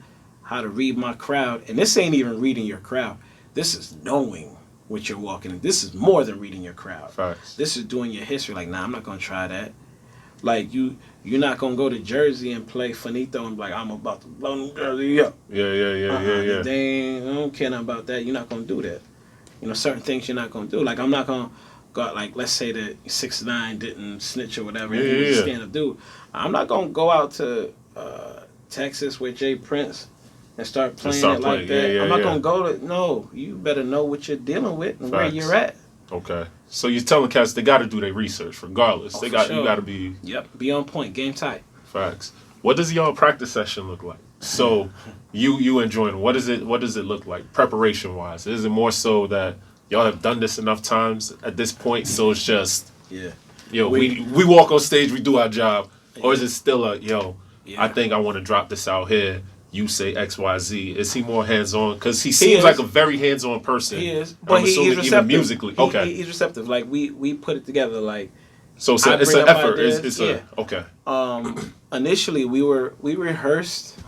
how to read my crowd, and this ain't even reading your crowd. This is knowing what you're walking in. This is more than reading your crowd. Facts. This is doing your history. Like, nah, I'm not gonna try that. Like you're not gonna go to Jersey and play Finito and be like, I'm about to blow New Jersey up. Yeah. They I don't care nothing about that. You're not gonna do that. You know, certain things you're not gonna do. Like I'm not gonna go, like, let's say that 6ix9ine didn't snitch or whatever. He was a stand-up dude. I'm not gonna go out to Texas with Jay Prince and start playing it like that. I'm not gonna go to. No, you better know what you're dealing with and where you're at. Okay. So you're telling cats they got to do their research regardless. You got to be. Yep. Be on point. Game tight. Facts. What does y'all practice session look like? So you enjoying? What does it look like preparation wise? Is it more so that y'all have done this enough times at this point, so it's just we walk on stage, we do our job, or is it still I think I want to drop this out here. You say X, Y, Z. Is he more hands-on? Because he seems like a very hands-on person. He is, but he's receptive. Even musically. He's receptive. Like we put it together. Like so, it's an effort. Okay. Initially, we rehearsed.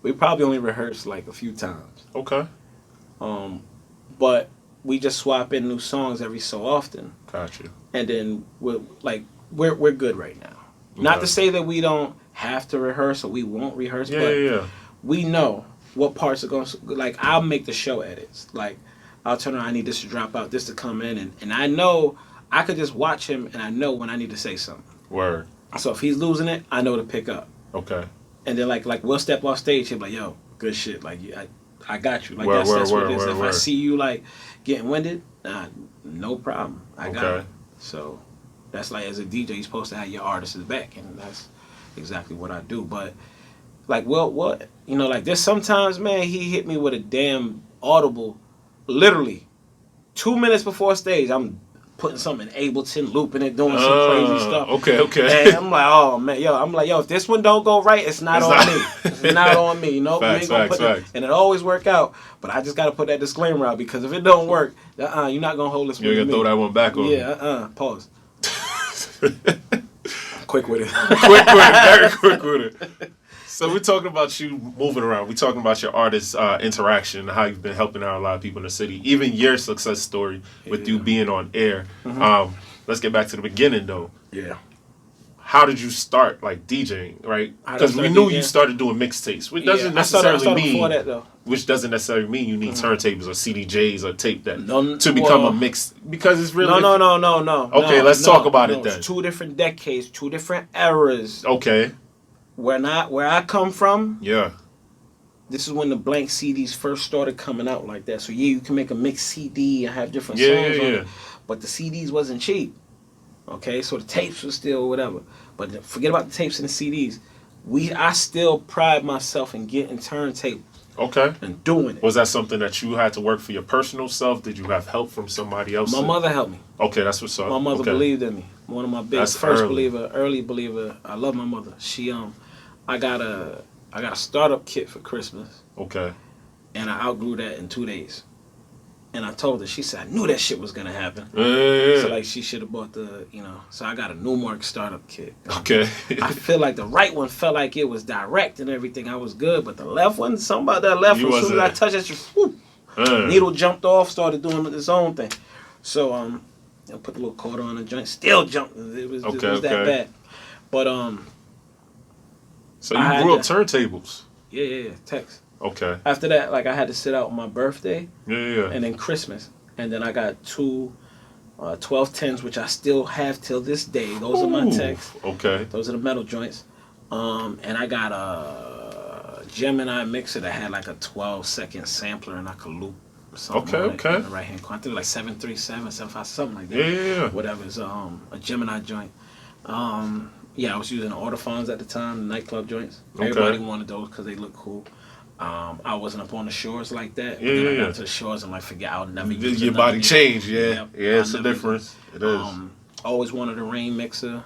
We probably only rehearsed like a few times. Okay. But we just swap in new songs every so often. Gotcha. And then we're good right now. Okay. Not to say that we don't have to rehearse or we won't rehearse, but we know what parts are going to, like, I'll make the show edits. Like, I'll turn around, I need this to drop out, this to come in, and I know I could just watch him and I know when I need to say something. Word. So if he's losing it, I know to pick up. Okay. And then like we'll step off stage, he'll be like, yo, good shit. Like, I got you. Like, that's what it is. If I see you like getting winded, no problem. I got it. So that's like, as a DJ, you're supposed to have your artist's back, and that's exactly what I do. But like, what you know, like, there's sometimes, man, he hit me with a damn audible, literally 2 minutes before stage. I'm putting something in Ableton, looping it, doing some crazy stuff. Okay. And I'm like, oh man, yo, if this one don't go right, it's not on me. It's not on me. You know, facts. And it always work out. But I just got to put that disclaimer out, because if it don't work, you're not gonna hold this one. You're gonna throw that one back on. Yeah. Pause. Quick with it. Very quick with it. So we're talking about you moving around. We're talking about your artist interaction, how you've been helping out a lot of people in the city. Even your success story with you being on air. Mm-hmm. Let's get back to the beginning, though. Yeah. How did you start, like, DJing, right? Because we knew you started doing mixtapes, which doesn't necessarily mean before that, though. Which doesn't necessarily mean you need turntables or CDJs or tape that to become a mix. Because it's really no. Okay, let's talk about it then. It's 2 different decades, 2 different eras. Okay. Where I come from. Yeah. This is when the blank CDs first started coming out like that. So you can make a mixed CD and have different songs on it. But the CDs wasn't cheap. Okay, so the tapes were still whatever. But forget about the tapes and the CDs. I still pride myself in getting turntables. Okay. And doing it. Was that something that you had to work for your personal self? Did you have help from somebody else? My mother helped me. Okay, that's what's up. My mother believed in me. One of my biggest early believer. I love my mother. She I got a startup kit for Christmas. Okay. And I outgrew that in 2 days. And I told her, she said, I knew that shit was gonna happen. Yeah. So like she should have bought the, so I got a Newmark startup kit. Okay. I feel like the right one felt like it was direct and everything. I was good, but the left one, something about that left one, as soon as I touched it, whoop, needle jumped off, started doing its own thing. So I put the little quarter on the joint, still jumped. It was that bad. But so you grew up turntables. Yeah, Tex. Okay. After that, like I had to sit out on my birthday. Yeah. And then Christmas. And then I got two 1210s, which I still have till this day. Those are my Tex. Okay. Those are the metal joints. And I got a Gemini mixer that had like a 12-second sampler and I could loop something on it in the right hand corner. I think like 737, 75, something like that. Yeah. Whatever. It's a Gemini joint. Yeah, I was using the Autophons at the time, the nightclub joints. Okay. Everybody wanted those because they look cool. I wasn't up on the shores like that. But then I got to the shores and like, forget, I'll never use your body changed, yeah. Yeah, it's a difference. It is. Always wanted a rain mixer.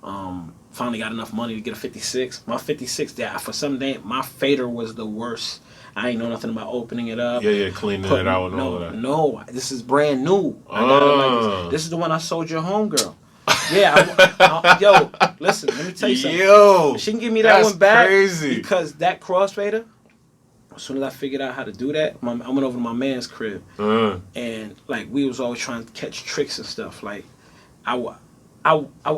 Finally got enough money to get a 56. My 56, for some day, my fader was the worst. I ain't know nothing about opening it up. Yeah, cleaning it out and all that. No, this is brand new. I got it like this. This is the one I sold your homegirl. Yeah, yo, listen, let me tell you something. Yo, she can give me that one back crazy. Because that crossfader, as soon as I figured out how to do that, I went over to my man's crib, and like we was always trying to catch tricks and stuff. Like, I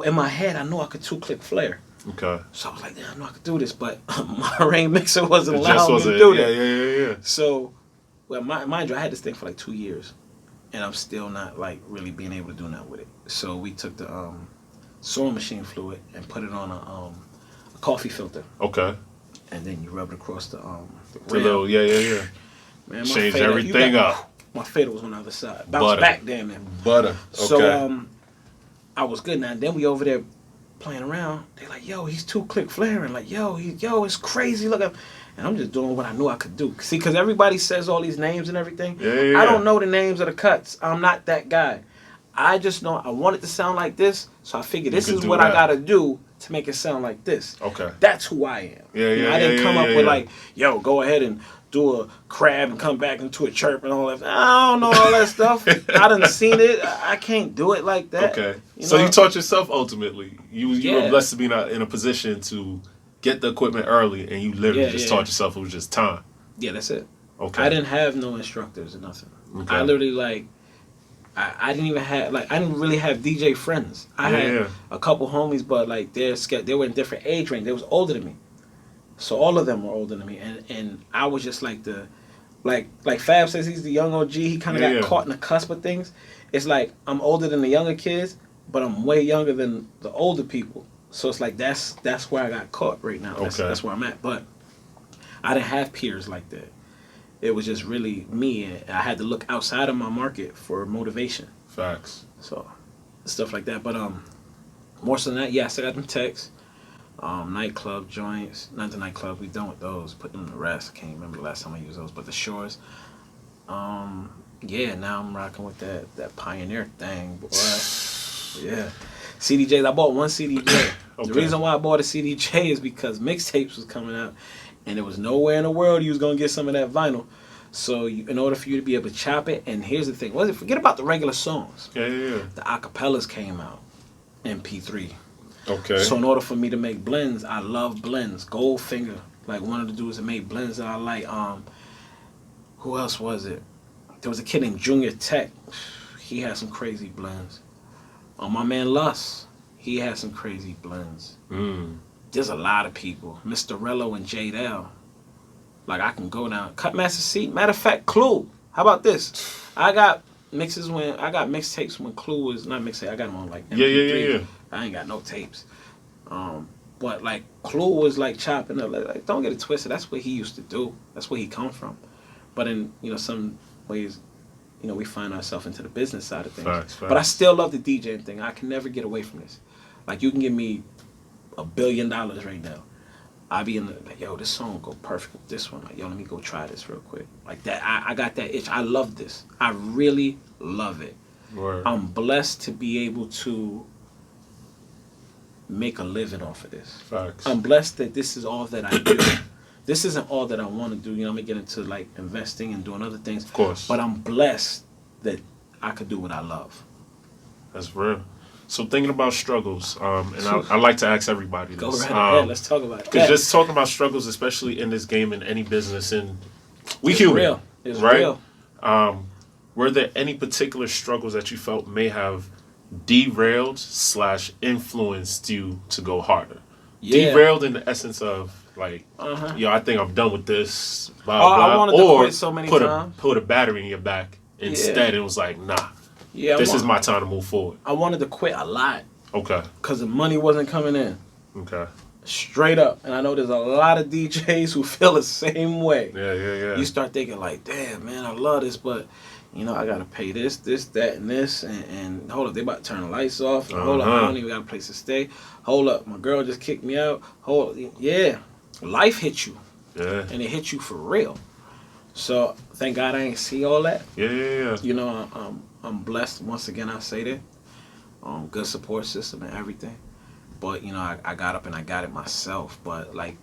in my head, I knew I could 2-click flare. Okay. So I was like, yeah, I know I could do this, but my rain mixer wasn't allowing me to do that. Yeah. So, well, mind you, I had this thing for like 2 years, and I'm still not like really being able to do nothing with it. So we took the sewing machine fluid and put it on a coffee filter. Okay. And then you rub it across the little, yeah. Man, change everything up. My fader was on the other side. Bounce back, damn it. Butter. Okay. So I was good now. Then we over there playing around. They like, yo, he's 2-click flaring. Like, yo, it's crazy. Look at him. And I'm just doing what I knew I could do. See, because everybody says all these names and everything. Yeah. I don't know the names of the cuts. I'm not that guy. I just know I want it to sound like this, so I figured this is what I gotta do to make it sound like this. Okay. That's who I am. Yeah. I didn't come up with like, yo, go ahead and do a crab and come back into a chirp and all that. I don't know all that stuff. I done seen it. I can't do it like that. Okay. So you taught yourself ultimately. You were blessed to be in a position to get the equipment early, and you literally just taught yourself. It was just time. Yeah, that's it. Okay. I didn't have no instructors or nothing. Okay. I literally I didn't even have I didn't really have DJ friends. I had a couple homies, but like they were in different age range. They was older than me, so all of them were older than me, and I was just like like Fab says he's the young OG. He kind of got caught in the cusp of things. It's like I'm older than the younger kids, but I'm way younger than the older people. So it's like that's where I got caught right now. That's where I'm at. But I didn't have peers like that. It was just really me, and I had to look outside of my market for motivation. Facts. So, stuff like that. But more so than that, I still got them texts. Nightclub joints. Not the nightclub, we done with those. Put them in the rest. I can't remember the last time I used those. But the shores. Now I'm rocking with that Pioneer thing, boy. Yeah. CDJs, I bought one CDJ. The reason why I bought a CDJ is because mixtapes was coming out. And there was nowhere in the world you was going to get some of that vinyl. So in order for you to be able to chop it, and here's the thing, forget about the regular songs. Yeah. The acapellas came out, MP3. Okay. So in order for me to make blends, I love blends. Goldfinger, like one of the dudes that made blends that I like. Who else was it? There was a kid named Junior Tech. He had some crazy blends. My man Lus, he had some crazy blends. There's a lot of people. Mr. Rello and Jade L. Like, I can go down. Cutmaster C. Matter of fact, Clue. How about this? I got mixtapes when Clue was not mixtape. I got them on like MP3. Yeah. I ain't got no tapes. But like Clue was like chopping up. Like, don't get it twisted. That's what he used to do. That's where he come from. But in some ways, we find ourselves into the business side of things. Facts. But I still love the DJing thing. I can never get away from this. Like, you can give me $1 billion right now. I be in the like, yo, this song will go perfect with this one. Like, yo, let me go try this real quick. Like that, I got that itch. I love this. I really love it. Word. I'm blessed to be able to make a living off of this. Facts. I'm blessed that this is all that I do. this isn't all that I want to do. You know, I'm gonna get into like investing and doing other things. Of course. But I'm blessed that I could do what I love. That's real. So thinking about struggles, and I like to ask everybody this. Go right ahead. Let's talk about it. Because just talking about struggles, especially in this game, in any business, and we human, real. It's right? Real. Were there any particular struggles that you felt may have derailed / influenced you to go harder? Yeah. Derailed in the essence of like, yo, I think I'm done with this, blah, blah. I wanted to quit so many times. Put a battery in your back instead. It was like, nah, this is my time to move forward. I wanted to quit a lot. Okay. Because the money wasn't coming in. Okay. Straight up. And I know there's a lot of DJs who feel the same way. Yeah. You start thinking like, damn, man, I love this, but, you know, I got to pay this, that, and this. And hold up, they about to turn the lights off. Hold up, I don't even got a place to stay. Hold up, my girl just kicked me out. Yeah. Life hit you. Yeah. And it hit you for real. So, thank God I ain't see all that. Yeah. You know, I'm blessed. Once again, I say that. Good support system and everything. But, you know, I got up and I got it myself. But, like,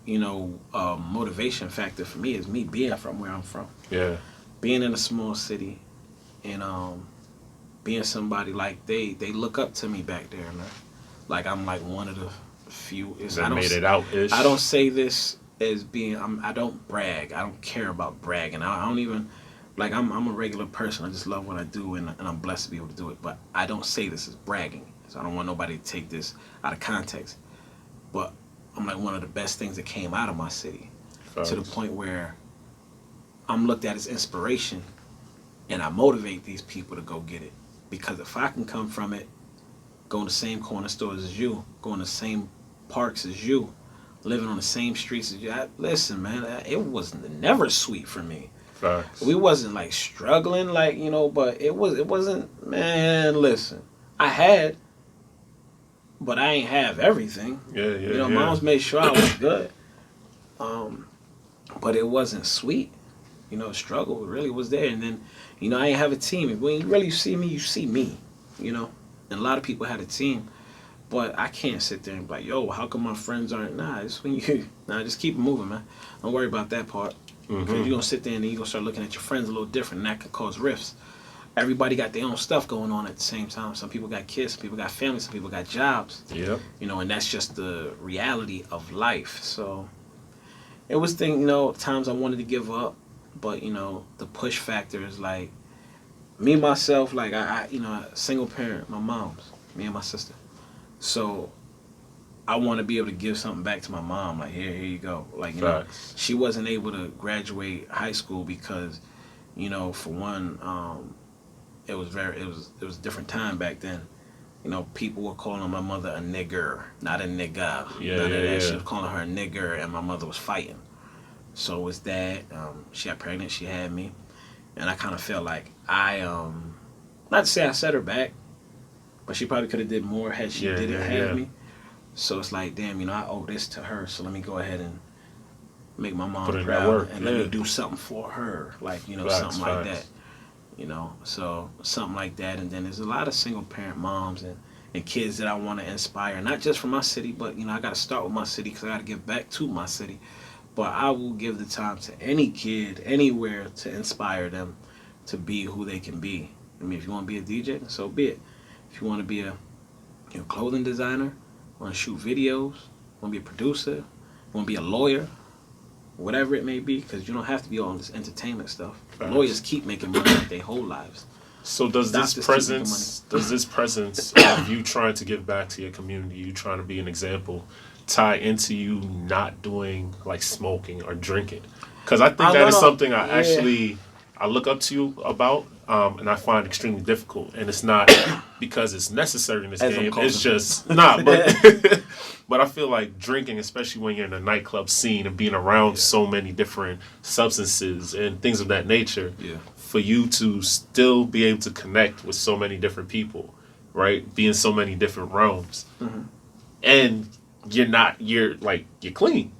you know, motivation factor for me is me being from where I'm from. Yeah. Being in a small city and being somebody like they look up to me back there, man. Like, I'm like one of the few. That made it out-ish. I don't say this as being, I don't brag. I don't care about bragging. I don't even, like, I'm a regular person. I just love what I do and I'm blessed to be able to do it. But I don't say this as bragging. So I don't want nobody to take this out of context. But I'm like one of the best things that came out of my city. Facts. To the point where I'm looked at as inspiration and I motivate these people to go get it. Because if I can come from it, go in the same corner stores as you, go in the same parks as you, living on the same streets as you. Listen, man, it was never sweet for me. Facts. We wasn't like struggling, like, you know, but it wasn't, man, listen. I had, but I ain't have everything. Yeah. You know, Mom's made sure I was good. But it wasn't sweet. You know, struggle really was there. And then, you know, I ain't have a team. When you really see me, you see me, you know. And a lot of people had a team. But I can't sit there and be like, yo, how come my friends aren't? Nah, it's when you, just keep it moving, man. Don't worry about that part. Because you're going to sit there and you're going to start looking at your friends a little different, and that could cause rifts. Everybody got their own stuff going on at the same time. Some people got kids, some people got families, some people got jobs. Yep. You know, and that's just the reality of life. So it was you know, times I wanted to give up, but, you know, the push factor is like, me, myself, like, I you know, single parent, my mom's, me and my sister. So I want to be able to give something back to my mom. Like, here you go. Like, you know, she wasn't able to graduate high school because, you know, for one, it was a different time back then. You know, people were calling my mother a nigger, not a nigga. Yeah. She was calling her a nigger, and my mother was fighting. So it was that. She got pregnant. She had me, and I kind of felt like not to say I set her back, but she probably could have did more had she didn't have me. So it's like, damn, you know, I owe this to her, so let me go ahead and make my mom proud and let me do something for her, like, you know, something like that. You know, so something like that. And then there's a lot of single parent moms and kids that I want to inspire, not just from my city, but, you know, I got to start with my city because I got to give back to my city. But I will give the time to any kid, anywhere, to inspire them to be who they can be. I mean, if you want to be a DJ, so be it. If you want to be a clothing designer, want to shoot videos, want to be a producer, want to be a lawyer, whatever it may be, because you don't have to be all this entertainment stuff. Lawyers keep making money like their whole lives. So does this presence of you trying to give back to your community, you trying to be an example, tie into you not doing like smoking or drinking? Because I think that is something I look up to you about, and I find extremely difficult. And it's not because it's necessary in this game. It's just but I feel like drinking, especially when you're in a nightclub scene and being around so many different substances and things of that nature, for you to still be able to connect with so many different people, right? Be in so many different realms. Mm-hmm. And you're clean.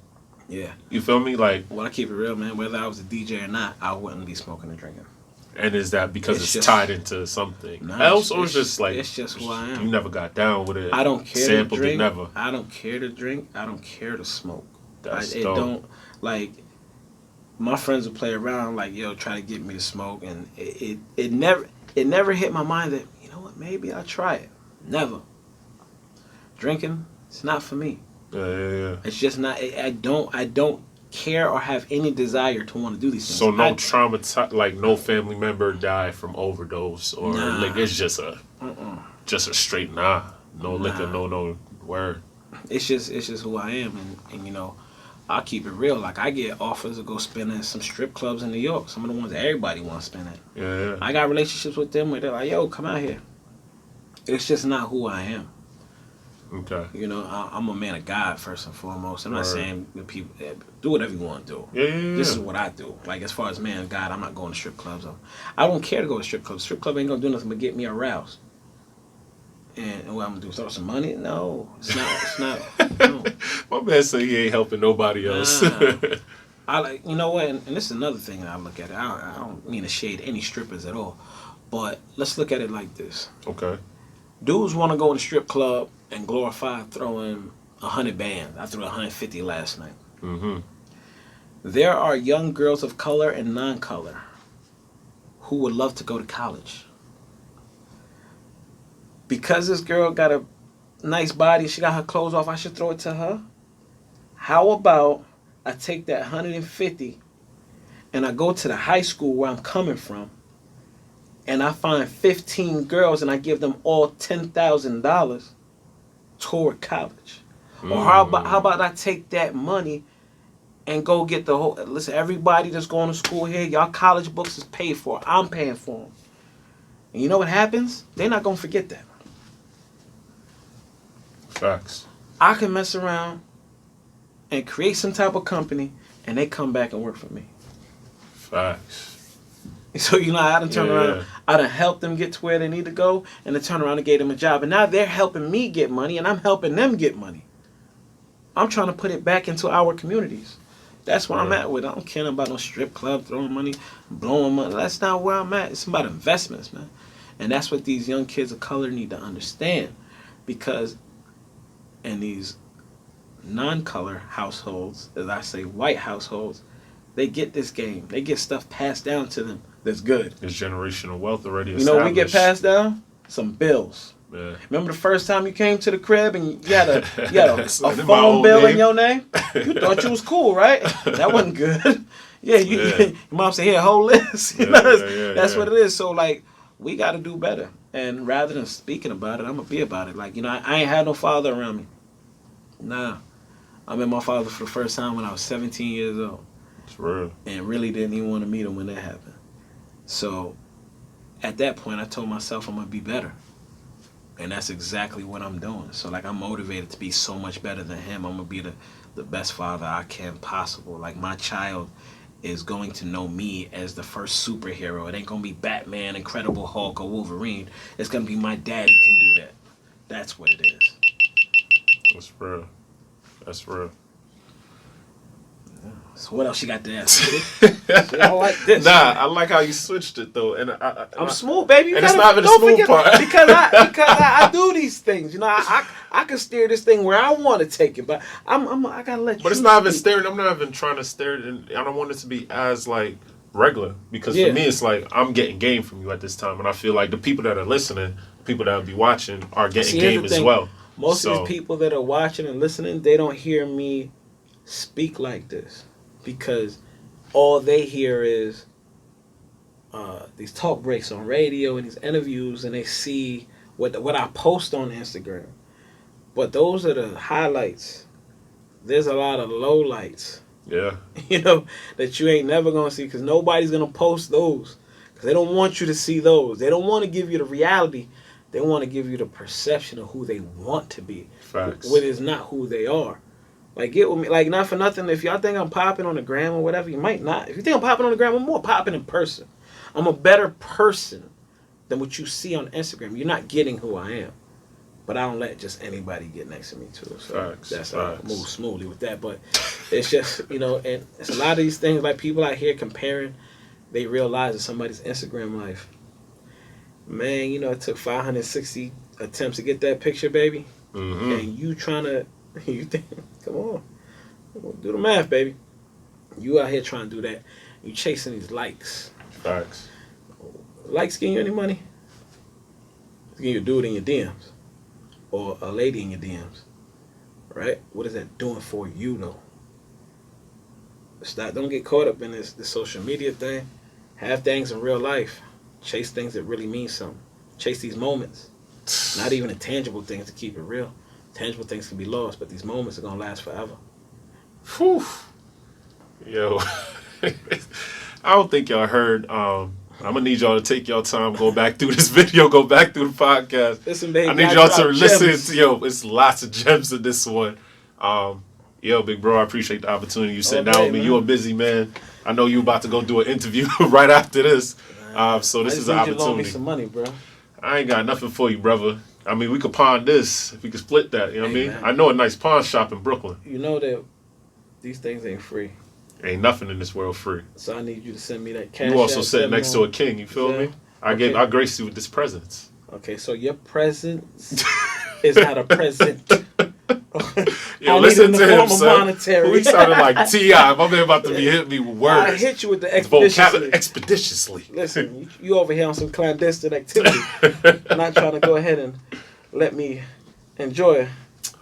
Yeah. You feel me? Like, well, I keep it real, man. Whether I was a DJ or not, I wouldn't be smoking and drinking. And is that because it's tied into something else, or it's just like it's just who I am? You never got down with it. I don't care sampled to drink. It never. I don't care to drink. I don't care to smoke. That's it dope. don't, like, my friends would play around, like, yo, try to get me to smoke, and it never hit my mind that, you know what, maybe I'll try it. Never. Drinking, it's not for me. Yeah. It's just not. I don't care or have any desire to want to do these things. So no trauma, like no family member died from overdose, or like it's just a straight nah. No liquor, no word. It's just who I am, and you know, I'll keep it real. Like, I get offers to go spin at some strip clubs in New York. Some of the ones that everybody wants to spin at. Yeah. I got relationships with them where they're like, yo, come out here. It's just not who I am. Okay. You know, I'm a man of God first and foremost. I'm not saying that people do whatever you want to do. Yeah. This is what I do. Like, as far as man of God, I'm not going to strip clubs. I don't care to go to strip clubs. Strip club ain't gonna do nothing but get me aroused. And what I'm gonna do? Throw some money? No, it's not. It's not. No. My man say he ain't helping nobody else. I like, you know what? And this is another thing that I look at. I don't mean to shade any strippers at all, but let's look at it like this. Okay. Dudes want to go in a strip club and glorify throwing 100 bands. I threw 150 last night. Mm-hmm. There are young girls of color and non-color who would love to go to college. Because this girl got a nice body, she got her clothes off, I should throw it to her? How about I take that 150 and I go to the high school where I'm coming from, and I find 15 girls and I give them all $10,000 toward college? Or how about I take that money and go get the whole... Listen, everybody that's going to school here, y'all college books is paid for. I'm paying for them. And you know what happens? They're not going to forget that. Facts. I can mess around and create some type of company, and they come back and work for me. Facts. So, you know, I done turn around, I done help them get to where they need to go, and then turn around and gave them a job. And now they're helping me get money, and I'm helping them get money. I'm trying to put it back into our communities. That's where I'm at with it. I don't care about no strip club, throwing money, blowing money. That's not where I'm at. It's about investments, man. And that's what these young kids of color need to understand. Because in these non-color households, as I say, white households, they get this game. They get stuff passed down to them that's good. There's generational wealth already You established. know what we get passed down? Some bills. Yeah. Remember the first time you came to the crib and you had a phone bill name. in your name? You thought you was cool, right? That wasn't good. Your mom said, here, hold this. That's what it is. So, like, we got to do better. And rather than speaking about it, I'm going to be about it. Like, you know, I ain't had no father around me. Nah. I met my father for the first time when I was 17 years old. It's real. And really didn't even want to meet him when that happened. So, at that point, I told myself I'm going to be better. And that's exactly what I'm doing. So, like, I'm motivated to be so much better than him. I'm going to be the best father I can possible. Like, my child is going to know me as the first superhero. It ain't going to be Batman, Incredible Hulk, or Wolverine. It's going to be my daddy can do that. That's what it is. That's real. That's real. So what else you got to ask? I like this. Nah, I like how you switched it though, and I'm smooth, baby. And it's not even the smooth part because I do these things. You know, I can steer this thing where I want to take it, but I gotta let you. But it's not even steering. I'm not even trying to steer it, and I don't want it to be as like regular because for me it's like I'm getting game from you at this time, and I feel like the people that are listening, people that will be watching, are getting game as well. Most of these people that are watching and listening, they don't hear me speak like this because all they hear is these talk breaks on radio and these interviews, and they see what I post on Instagram. But those are the highlights. There's a lot of lowlights. Yeah. You know, that you ain't never going to see because nobody's going to post those because they don't want you to see those. They don't want to give you the reality. They want to give you the perception of who they want to be. Facts. What is not who they are. Like, get with me. Like, not for nothing. If y'all think I'm popping on the gram or whatever, you might not. If you think I'm popping on the gram, I'm more popping in person. I'm a better person than what you see on Instagram. You're not getting who I am. But I don't let just anybody get next to me, too. So that's how I move smoothly with that. But it's just, you know, and it's a lot of these things, like people out here comparing, they realize that somebody's Instagram life. Man, you know, it took 560 attempts to get that picture, baby. Mm-hmm. And you trying to, you think, come on. Do the math, baby. You out here trying to do that. You chasing these likes. Facts. Likes getting you any money? It's getting you a dude in your DMs. Or a lady in your DMs. Right? What is that doing for you, though? Don't get caught up in this social media thing. Have things in real life. Chase things that really mean something. Chase these moments. Not even the tangible things to keep it real. Tangible things can be lost, but these moments are going to last forever. Whew. Yo. I don't think y'all heard. I'm going to need y'all to take y'all time, go back through this video, go back through the podcast. Listen, baby, I need y'all to listen. It's lots of gems in this one. Yo, big bro, I appreciate the opportunity. You sitting down with me. You a busy man. I know you about to go do an interview right after this. So this is an opportunity. Loan me some money, bro. I ain't got nothing for you, brother. I mean, we could pawn this if we could split that. You know what I mean? Man. I know a nice pawn shop in Brooklyn. You know that these things ain't free. Ain't nothing in this world free. So I need you to send me that cash. You also sit next to a king. You feel me? I graced you with this presence. Okay, so your presence is not a present. Yo, listen to him, son. We sounded like T.I. My man about to be hitting me with words. I hit you with the expeditiously. Expeditiously. Listen, you over here on some clandestine activity. Not trying to go ahead and let me enjoy it.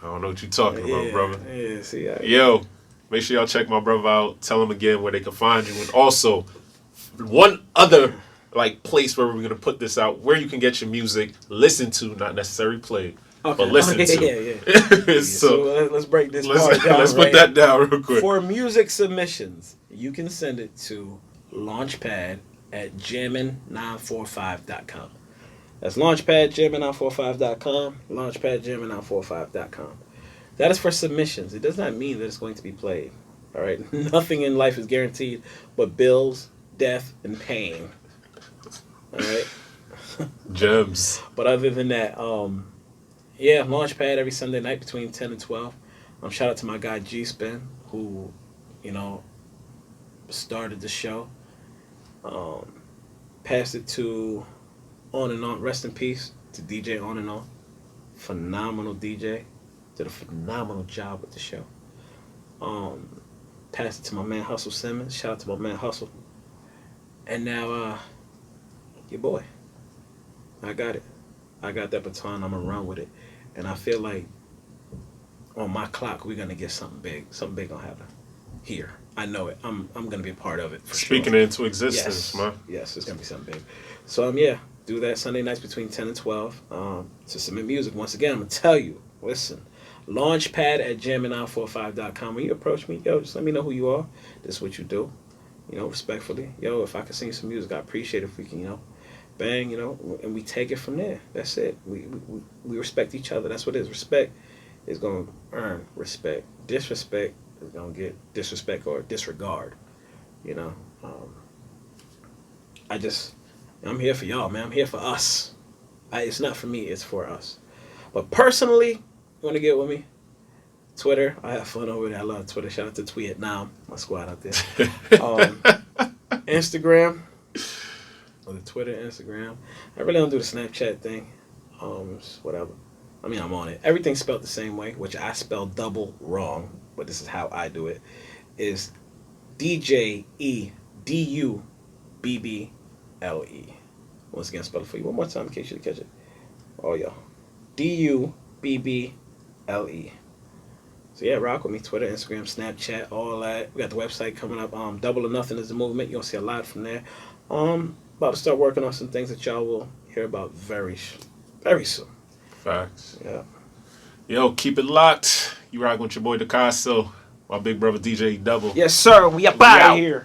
I don't know what you're talking about, brother. Yeah, see. Yo, make sure y'all check my brother out. Tell him again where they can find you. And also, one other place where we're going to put this out, where you can get your music listened to, not necessarily played. Okay. But listen to. Yeah. So let's break this part down. Let's put that down real quick. For music submissions, you can send it to Launchpad at jammin945.com. That's Launchpad, jammin945.com. Launchpad, jammin945.com. That is for submissions. It does not mean that it's going to be played. All right? Nothing in life is guaranteed but bills, death, and pain. All right? Gems. But other than that, yeah, Launchpad every Sunday night between 10 and 12. Shout out to my guy G-Spin, who, started the show. Passed it to On and On. Rest in peace to DJ On and On. Phenomenal DJ. Did a phenomenal job with the show. Passed it to my man Hustle Simmons. Shout out to my man Hustle. And now, your boy. I got it. I got that baton. I'm going to run with it. And I feel like on my clock, we're going to get something big. Something big going to happen here. I know it. I'm going to be a part of it. Speaking it into existence, man. Yes, it's going to be something big. So, do that Sunday nights between 10 and 12 to submit music. Once again, I'm going to tell you, listen, Launchpad at jammin945.com. When you approach me, just let me know who you are. This is what you do. Respectfully. If I can sing some music, I appreciate it if we can, bang, and we take it from there. That's it. We respect each other. That's what it is. Respect is going to earn respect. Disrespect is going to get disrespect or disregard. I'm here for y'all, man. I'm here for us. It's not for me. It's for us. But personally, you want to get with me? Twitter. I have fun over there. I love Twitter. Shout out to Tweet Now, my squad out there. Instagram. On the Twitter, Instagram. I really don't do the Snapchat thing. Whatever. I'm on it. Everything's spelled the same way, which I spelled double wrong, but this is how I do it. Is DJ Edubble. Once again, spell it for you one more time in case you didn't catch it. Oh, yeah. Dubble. So, rock with me. Twitter, Instagram, Snapchat, all that. We got the website coming up. Double or Nothing is the movement. You'll see a lot from there. About to start working on some things that y'all will hear about very soon. Facts. Yeah. Yo, keep it locked. You rocking with your boy DCaso, my big brother DJ Dubble. Yes, sir. We up out of here.